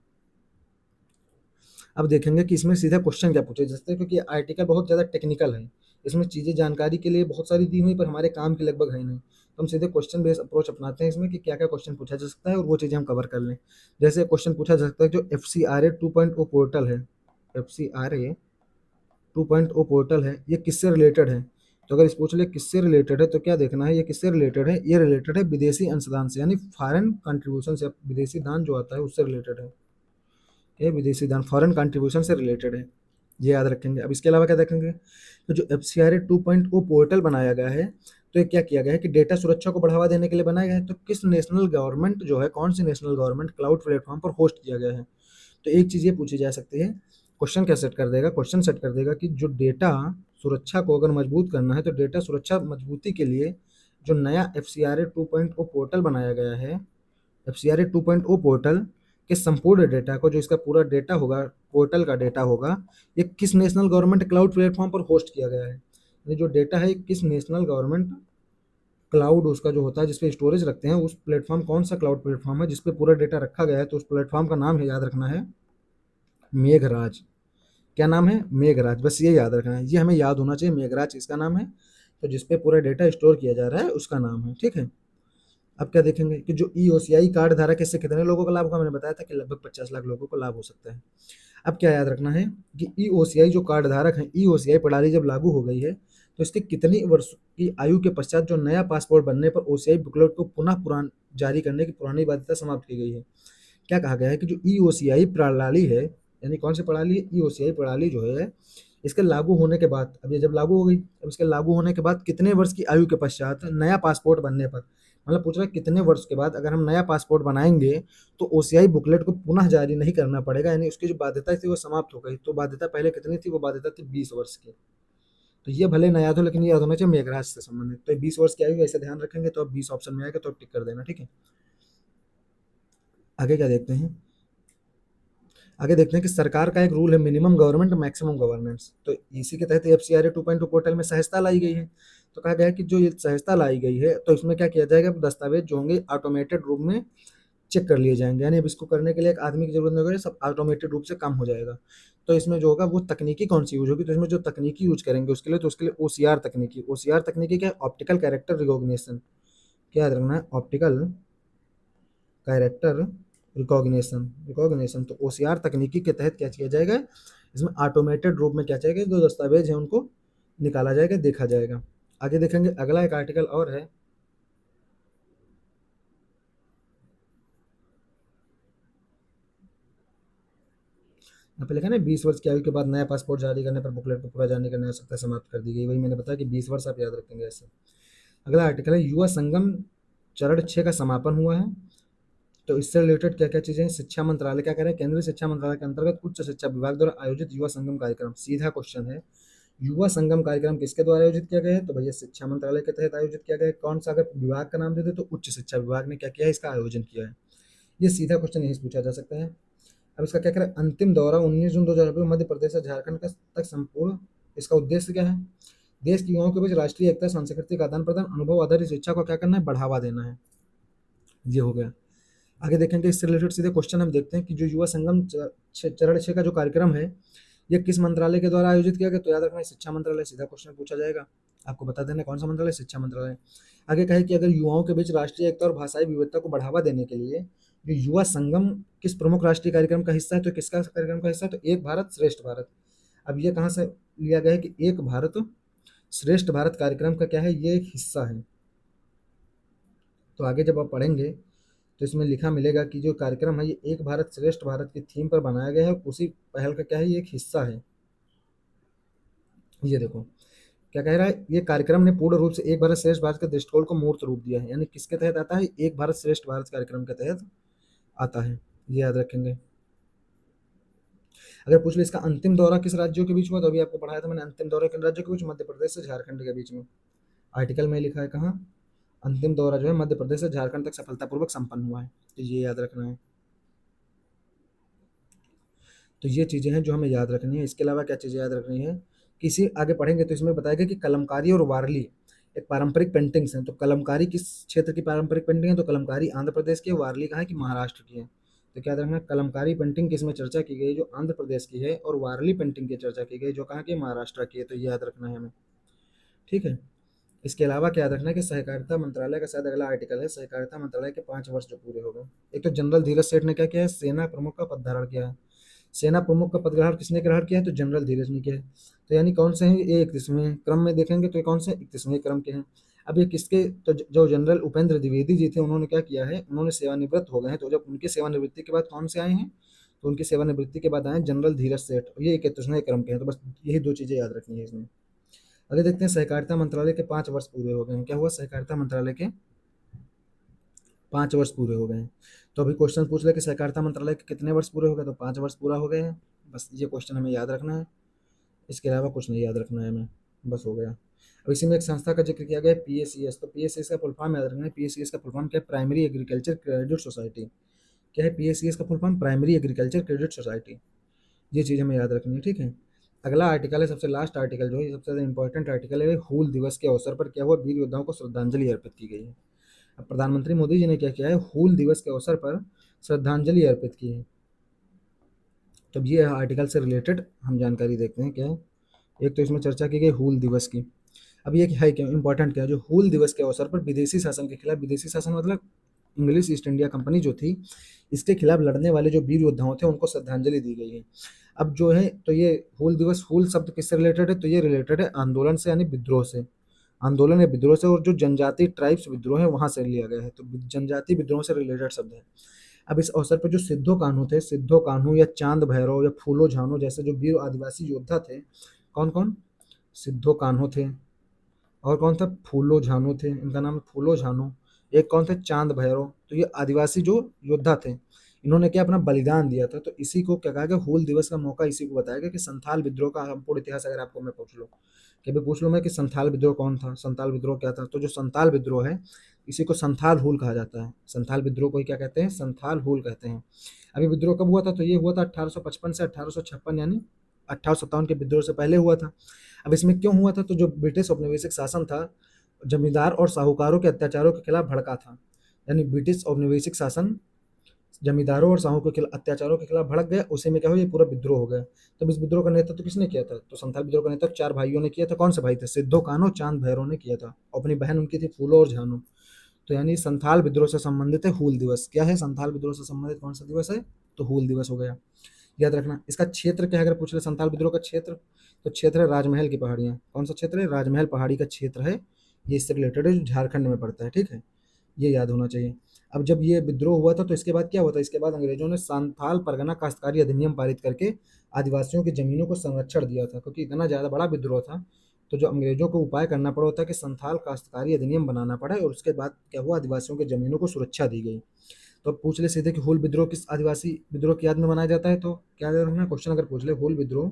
अब देखेंगे कि इसमें सीधा क्वेश्चन क्या पूछे जाते हैं, क्योंकि आर्टिकल बहुत ज़्यादा टेक्निकल है, इसमें चीज़ें जानकारी के लिए बहुत सारी दी हुई, पर हमारे काम की लगभग है नहीं। तो हम सीधे क्वेश्चन बेस्ड अप्रोच अपनाते हैं इसमें कि क्या क्या क्वेश्चन पूछा जा सकता है, और वो चीज़ें हम कवर कर लें। जैसे क्वेश्चन पूछा जा सकता है, जो FCRA 2.0 पोर्टल है, FCRA 2.0 पोर्टल है, ये किससे रिलेटेड है? तो अगर इस पूछ ले किससे रिलेटेड है, तो क्या देखना है, ये किससे रिलेटेड है, ये रिलेटेड है विदेशी अंशदान से, यानी फॉरेन कंट्रीब्यूशन से, विदेशी दान जो आता है उससे रिलेटेड है। ये विदेशी दान फॉरेन कंट्रीब्यूशन से रिलेटेड है, ये याद रखेंगे। अब इसके अलावा क्या देखेंगे, तो जो FCRA 2.0 पोर्टल बनाया गया है, तो ये क्या किया गया है कि डेटा सुरक्षा को बढ़ावा देने के लिए बनाया गया है। तो किस नेशनल गवर्नमेंट जो है, कौन सी नेशनल गवर्नमेंट क्लाउड प्लेटफॉर्म पर होस्ट किया गया है? तो एक चीज़ ये पूछी जा सकती है, क्वेश्चन क्या सेट कर देगा, क्वेश्चन सेट कर देगा कि जो डेटा सुरक्षा को अगर मजबूत करना है, तो डेटा सुरक्षा मजबूती के लिए जो नया FCRA 2.0 पोर्टल बनाया गया है, FCRA 2.0 पोर्टल के संपूर्ण डेटा को, जो इसका पूरा डेटा होगा, पोर्टल का डेटा होगा, ये किस नेशनल गवर्नमेंट क्लाउड प्लेटफॉर्म पर होस्ट किया गया है। ये जो डेटा है किस नेशनल गवर्नमेंट क्लाउड उसका जो होता है जिसपे स्टोरेज रखते हैं, उस प्लेटफॉर्म कौन सा क्लाउड प्लेटफॉर्म है जिसपे पूरा डेटा रखा गया है, तो उस प्लेटफॉर्म का नाम है, याद रखना है, मेघराज। क्या नाम है? मेघराज। बस ये याद रखना है, ये हमें याद होना चाहिए, मेघराज इसका नाम है। तो जिसपे पूरा डेटा स्टोर किया जा रहा है उसका नाम है, ठीक है। अब क्या देखेंगे कि जो ईओसीआई कार्ड धारक है, इससे कितने लोगों का लाभ होगा? मैंने बताया था कि लगभग 50 लाख लोगों को लाभ हो सकता है। अब क्या याद रखना है कि ईओसीआई जो कार्ड धारक है, ईओसीआई प्रणाली जब लागू हो गई है तो इसके कितनी वर्ष की आयु के पश्चात जो नया पासपोर्ट बनने पर ओसीआई बुकलेट को पुनः पुरान जारी करने की पुरानी बाध्यता समाप्त की गई है। क्या कहा गया है कि जो ईओसीआई प्रणाली है, यानी कौन सी प्रणाली है? ईओसीआई प्रणाली जो है, इसके लागू होने के बाद, अब ये जब लागू हो गई, अब इसके लागू होने के बाद कितने वर्ष की आयु के पश्चात नया पासपोर्ट बनने पर, मतलब पूछ रहा है कितने वर्ष के बाद अगर हम नया पासपोर्ट बनाएंगे तो ओसीआई बुकलेट को पुनः जारी नहीं करना पड़ेगा, यानी उसकी जो बाध्यता थी वो समाप्त हो गई। तो बाध्यता पहले कितनी थी? वो बाध्यता थी 20 वर्ष की। तो ये भले नया याद हो, लेकिन ये याद होना चाहिए मेघराज से संबंधित। तो 20 वर्ष की आयु ऐसे ध्यान रखेंगे तो अब 20 ऑप्शन में आएगा, तो अब टिक कर देना, ठीक है। आगे क्या देखते हैं? आगे देखते हैं कि सरकार का एक रूल है, मिनिमम गवर्नमेंट मैक्सिमम गवर्नेंस। तो इसी के तहत एफसीआरए 2.2 पोर्टल में सहजता लाई गई है। तो कहा गया है कि जो ये सहजता लाई गई है तो इसमें क्या किया जाएगा? दस्तावेज जो होंगे ऑटोमेटेड रूप में चेक कर लिए जाएंगे, यानी अब इसको करने के लिए एक आदमी की जरूरत नहीं होगी, सब ऑटोमेटेड रूप से काम हो जाएगा। तो इसमें जो होगा वो तकनीकी कौन सी यूज होगी? तो इसमें जो तकनीकी यूज करेंगे उसके लिए ओसीआर तकनीकी। ओसीआर तकनीकी क्या है? Optical character recognition. क्या याद रखना है? Optical character recognition. रिकॉग्निशन तो ओसीआर तकनीकी के तहत क्या किया जाएगा? इसमें ऑटोमेटेड रूप में क्या चाहिए? जो दस्तावेज है उनको निकाला जाएगा, देखा जाएगा। आगे देखेंगे, अगला एक आर्टिकल और है, यहाँ पे लिखा ना 20 वर्ष की आयु के बाद नया पासपोर्ट जारी करने पर बुकलेट को पूरा जारी करने की आवश्यकता समाप्त कर दी गई। वही मैंने बताया कि 20 वर्ष आप याद रखेंगे ऐसे। अगला आर्टिकल है, युवा संगम चरण 6 का समापन हुआ है। तो इससे रिलेटेड क्या क्या चीजें हैं? शिक्षा मंत्रालय क्या कह रहा है? केंद्रीय शिक्षा मंत्रालय के अंतर्गत उच्च शिक्षा विभाग द्वारा आयोजित युवा संगम कार्यक्रम। सीधा क्वेश्चन है, युवा संगम कार्यक्रम किसके द्वारा आयोजित किया गया है? तो भैया शिक्षा मंत्रालय के तहत आयोजित किया गया है। कौन सा अगर विभाग का नाम दे दे तो उच्च शिक्षा विभाग ने क्या किया है? इसका आयोजन किया है। ये सीधा क्वेश्चन यही पूछा जा सकता है। अब इसका क्या करें? अंतिम दौरा 19 जून 2024 मध्य प्रदेश से झारखंड का तक संपूर्ण। इसका उद्देश्य क्या है? देश के युवाओं के बीच राष्ट्रीय एकता, सांस्कृतिक आदान प्रदान, अनुभव आधारित शिक्षा को क्या करना है? बढ़ावा देना है। ये हो गया। आगे देखेंगे इससे रिलेटेड सीधे क्वेश्चन हम देखते हैं कि जो युवा संगम चरण 6 का जो कार्यक्रम है ये किस मंत्रालय के द्वारा आयोजित किया गया? तो याद रखना है शिक्षा मंत्रालय। सीधा क्वेश्चन पूछा जाएगा, आपको बता देना कौन सा मंत्रालय? शिक्षा मंत्रालय। आगे कहे कि अगर युवाओं के बीच राष्ट्रीय एकता और भाषाई विविधता को बढ़ावा देने के लिए जो युवा संगम किस प्रमुख राष्ट्रीय कार्यक्रम का हिस्सा है, तो किसका कार्यक्रम का हिस्सा है? तो एक भारत श्रेष्ठ भारत। अब ये कहाँ से लिया गया है कि एक भारत श्रेष्ठ भारत कार्यक्रम का क्या है? ये एक हिस्सा है। तो आगे जब आप पढ़ेंगे तो इसमें लिखा मिलेगा कि जो कार्यक्रम है ये एक भारत श्रेष्ठ भारत की थीम पर बनाया गया है, उसी पहल का क्या है? ये एक हिस्सा है। ये देखो क्या कह रहा है, ये कार्यक्रम ने पूर्ण रूप से एक भारत श्रेष्ठ भारत के दृष्टिकोण को मूर्त रूप दिया है। यानी किसके तहत आता है? एक भारत श्रेष्ठ भारत कार्यक्रम के तहत आता है। ये याद रखेंगे। अगर पूछ ले इसका अंतिम दौरा किस राज्यों के बीच हुआ, तो अभी आपको पढ़ाया था मैंने, अंतिम दौरा किन राज्यों के बीच? मध्य प्रदेश से झारखंड के बीच में। आर्टिकल में लिखा है कहाँ? अंतिम दौरा जो है मध्य प्रदेश से झारखंड तक सफलतापूर्वक संपन्न हुआ है। तो ये याद रखना है। तो ये चीज़ें हैं जो हमें याद रखनी है। इसके अलावा क्या चीज़ें याद रखनी है? किसी आगे पढ़ेंगे तो इसमें बताएगा कि कलमकारी और वारली एक पारंपरिक पेंटिंग्स हैं। तो कलमकारी किस क्षेत्र की पारंपरिक पेंटिंग है? तो कलमकारी आंध्र प्रदेश की है। वारली कहाँ है? कि महाराष्ट्र की है। तो क्या रखना? कलमकारी पेंटिंग किसमें चर्चा की गई? जो आंध्र प्रदेश की है। और वारली पेंटिंग की चर्चा की गई जो कहाँ की? महाराष्ट्र की है। तो ये याद रखना है हमें, ठीक है। इसके अलावा क्या याद रखना है कि सहकारिता मंत्रालय का शायद अगला आर्टिकल है, सहकारिता मंत्रालय के 5 वर्ष जो पूरे हो गए। एक तो जनरल धीरज सेठ ने क्या किया है? सेना प्रमुख का पद धारण किया है। सेना प्रमुख का पद ग्रहण किसने ग्रहण किया है? तो जनरल धीरज ने किया है। तो यानी कौन से हैं ये? 31वें क्रम में देखेंगे तो ये कौन से 31वें क्रम के हैं। अब ये किसके? तो जो जनरल उपेंद्र द्विवेदी जी थे उन्होंने क्या किया है? उन्होंने सेवानिवृत्त हो गए हैं। तो जब उनकी सेवानिवृत्ति के बाद कौन से आए हैं? तो उनकी सेवानिवृत्ति के बाद आए जनरल धीरज सेठ, ये 31वें क्रम के हैं। तो बस यही दो चीजें याद रखनी है इसमें। अगर देखते हैं सहकारिता मंत्रालय के 5 वर्ष पूरे हो गए हैं। क्या हुआ? सहकारिता मंत्रालय के 5 वर्ष पूरे हो गए हैं। तो अभी क्वेश्चन पूछ ले कि सहकारिता मंत्रालय के कितने वर्ष पूरे हो गए? तो 5 वर्ष पूरा हो गए हैं। बस ये क्वेश्चन हमें याद रखना है, इसके अलावा कुछ नहीं याद रखना है हमें, बस हो गया। अब इसी में एक संस्था का जिक्र किया गया है, पीएसीएस। तो पीएसीएस का फुल फॉर्म याद रखना है। पीएसीएस का फुल फॉर्म क्या है? Primary agriculture credit society. क्या है पीएसीएस का full form? Primary agriculture credit society. ये चीज़ हमें याद रखनी है, ठीक है। अगला आर्टिकल है, सबसे लास्ट आर्टिकल जो है, ये सबसे ज़्यादा इंपॉर्टेंट आर्टिकल है। हूल दिवस के अवसर पर क्या हुआ, वीर योद्धाओं को श्रद्धांजलि अर्पित की गई है। अब प्रधानमंत्री मोदी जी ने क्या किया है, हूल दिवस के अवसर पर श्रद्धांजलि अर्पित की है। तब ये आर्टिकल से रिलेटेड हम जानकारी देखते हैं क्या है। एक तो इसमें चर्चा की गई हूल दिवस की। अब ये है क्या इंपॉर्टेंट, क्या है जो हूल दिवस के अवसर पर विदेशी शासन के खिलाफ, विदेशी शासन मतलब इंग्लिश ईस्ट इंडिया कंपनी जो थी, इसके खिलाफ लड़ने वाले जो वीर योद्धाओं थे उनको श्रद्धांजलि दी गई है। अब जो है तो ये हूल दिवस, हूल शब्द किससे रिलेटेड है, तो ये रिलेटेड है आंदोलन से यानी विद्रोह से, आंदोलन या विद्रोह से, और जो जनजाति ट्राइब्स विद्रोह है वहां से लिया गया है, तो जनजाति विद्रोह से रिलेटेड शब्द है। अब इस अवसर पर जो सिद्धो कान्हू थे, सिद्धो कान्हू या चांद भैरव या फूलो झानो जैसे जो वीर आदिवासी योद्धा थे, कौन कौन, सिद्धो कान्हू थे, और कौन था, फूलो झानो थे, इनका नाम है फूलो झानो। एक कौन थे, चांद भैरव। तो ये आदिवासी जो योद्धा थे, इन्होंने क्या अपना बलिदान दिया था। तो इसी को क्या कहा गया, हूल दिवस का मौका इसी को बताया गया कि संथाल विद्रोह का संपूर्ण इतिहास अगर आपको मैं पूछ लो, कि अभी पूछ लो मैं कि संथाल विद्रोह कौन था, संथाल विद्रोह क्या था, तो जो संथाल विद्रोह है इसी को संथाल हूल कहा जाता है। संथाल विद्रोह को ही क्या कहते हैं, संथाल हूल कहते हैं। अभी विद्रोह कब हुआ था, तो ये हुआ था 1855 से 1856, यानी 1857 के विद्रोह से पहले हुआ था। अब इसमें क्यों हुआ था, तो जो ब्रिटिश औपनिवेशिक शासन था, जमींदार और साहूकारों के अत्याचारों के खिलाफ भड़का था। यानी ब्रिटिश औपनिवेशिक शासन जमींदारों और साहू के अत्याचारों के खिलाफ भड़क गया, उसी में क्या हो, ये पूरा विद्रोह हो गया। तब इस विद्रोह का नेतृत्व तो किसने किया था, तो संथाल विद्रोह का नेतृत्व चार भाइयों ने किया था। कौन से भाई थे, सिद्धो कान्हो चांद भैरव ने किया था। अपनी बहन उनकी थी फूलो और झानो। तो यानी संथाल विद्रोह से संबंधित है हूल दिवस। क्या है, संथाल विद्रोह से संबंधित कौन सा दिवस है, तो हूल दिवस हो गया। याद रखना। इसका क्षेत्र क्या है, अगर पूछ ले संथाल विद्रोह का क्षेत्र, तो क्षेत्र है राजमहल की पहाड़ियाँ। कौन सा क्षेत्र है, राजमहल पहाड़ी का क्षेत्र है। ये इससे रिलेटेड है, जो झारखंड में पड़ता है, ठीक है, ये याद होना चाहिए। अब जब ये विद्रोह हुआ था तो इसके बाद क्या हुआ था, इसके बाद अंग्रेजों ने संथाल परगना काश्तकारी अधिनियम पारित करके आदिवासियों की जमीनों को संरक्षण दिया था, क्योंकि इतना ज़्यादा बड़ा विद्रोह था। तो जो अंग्रेजों को उपाय करना पड़ा था कि संथाल काश्तकारी अधिनियम बनाना पड़ा, और उसके बाद क्या हुआ, आदिवासियों की जमीनों को सुरक्षा दी गई। तो अब पूछ ले सीधे कि हूल विद्रोह किस आदिवासी विद्रोह की याद में मनाया जाता है, तो क्या याद रखना क्वेश्चन अगर पूछ ले हूल विद्रोह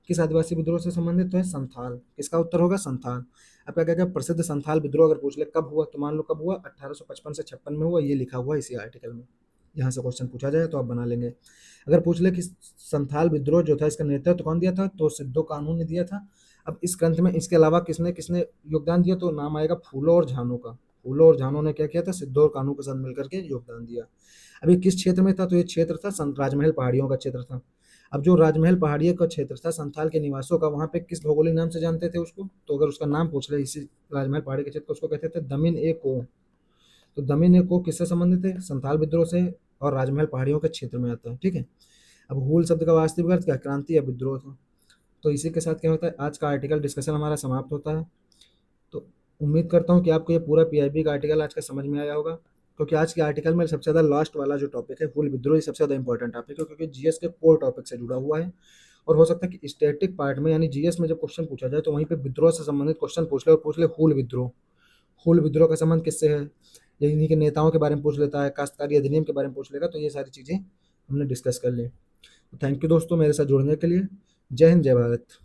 किस आदिवासी विद्रोह से संबंधित, तो है संथाल। किसका उत्तर होगा, संथाल। अब क्या कहेगा, प्रसिद्ध संथाल विद्रोह अगर पूछ ले कब हुआ, तो मान लो कब हुआ, 1855 से 56 में हुआ, ये लिखा हुआ इसी आर्टिकल में। यहाँ से क्वेश्चन पूछा जाए तो आप बना लेंगे। अगर पूछ ले कि संथाल विद्रोह जो था इसका नेतृत्व कौन दिया था, तो सिद्धो कान्हू ने दिया था। अब इस ग्रंथ में इसके अलावा किसने किसने योगदान दिया, तो नाम आएगा फूलो और झानो का। फूलो और झानो ने क्या किया था, सिद्धो और कान्हू के साथ मिलकर के योगदान दिया। अब ये किस क्षेत्र में था, तो ये क्षेत्र था राजमहल पहाड़ियों का क्षेत्र था। अब जो राजमहल पहाड़ियों का क्षेत्र था संथाल के निवासों का, वहाँ पे किस भौगोलिक नाम से जानते थे उसको, तो अगर उसका नाम पूछ ले इसी राजमहल पहाड़ी के क्षेत्र को, उसको कहते थे दमिन ए को। तो दमिन ए को किससे संबंधित है, संथाल विद्रोह से, और राजमहल पहाड़ियों के क्षेत्र में आता है, ठीक है। अब हूल शब्द का वास्तविक अर्थ क्या, क्रांति या विद्रोह था। तो इसी के साथ क्या होता है, आज का आर्टिकल डिस्कशन हमारा समाप्त होता है। तो उम्मीद करता हूँ कि आपको ये पूरा पीआईबी का आर्टिकल आज का समझ में आया होगा, क्योंकि आज के आर्टिकल में सबसे ज़्यादा लास्ट वाला जो टॉपिक है हूल विद्रोह, ये सबसे ज़्यादा इंपॉर्टेंट टॉपिक है, क्योंकि जीएस के कोर टॉपिक से जुड़ा हुआ है। और हो सकता है कि स्टैटिक पार्ट में यानी जीएस में जब क्वेश्चन पूछा जाए तो वहीं पे विद्रोह से संबंधित क्वेश्चन पूछ ले, और पूछ ले हूल विद्रोह। हूल विद्रोह का संबंध किससे है, ये इन्हीं के नेताओं के बारे में पूछ लेता है, काश्तकारी अधिनियम के बारे में पूछ लेगा। तो ये सारी चीज़ें हमने डिस्कस कर ली। तो थैंक यू दोस्तों मेरे साथ जुड़ने के लिए। जय हिंद, जय भारत।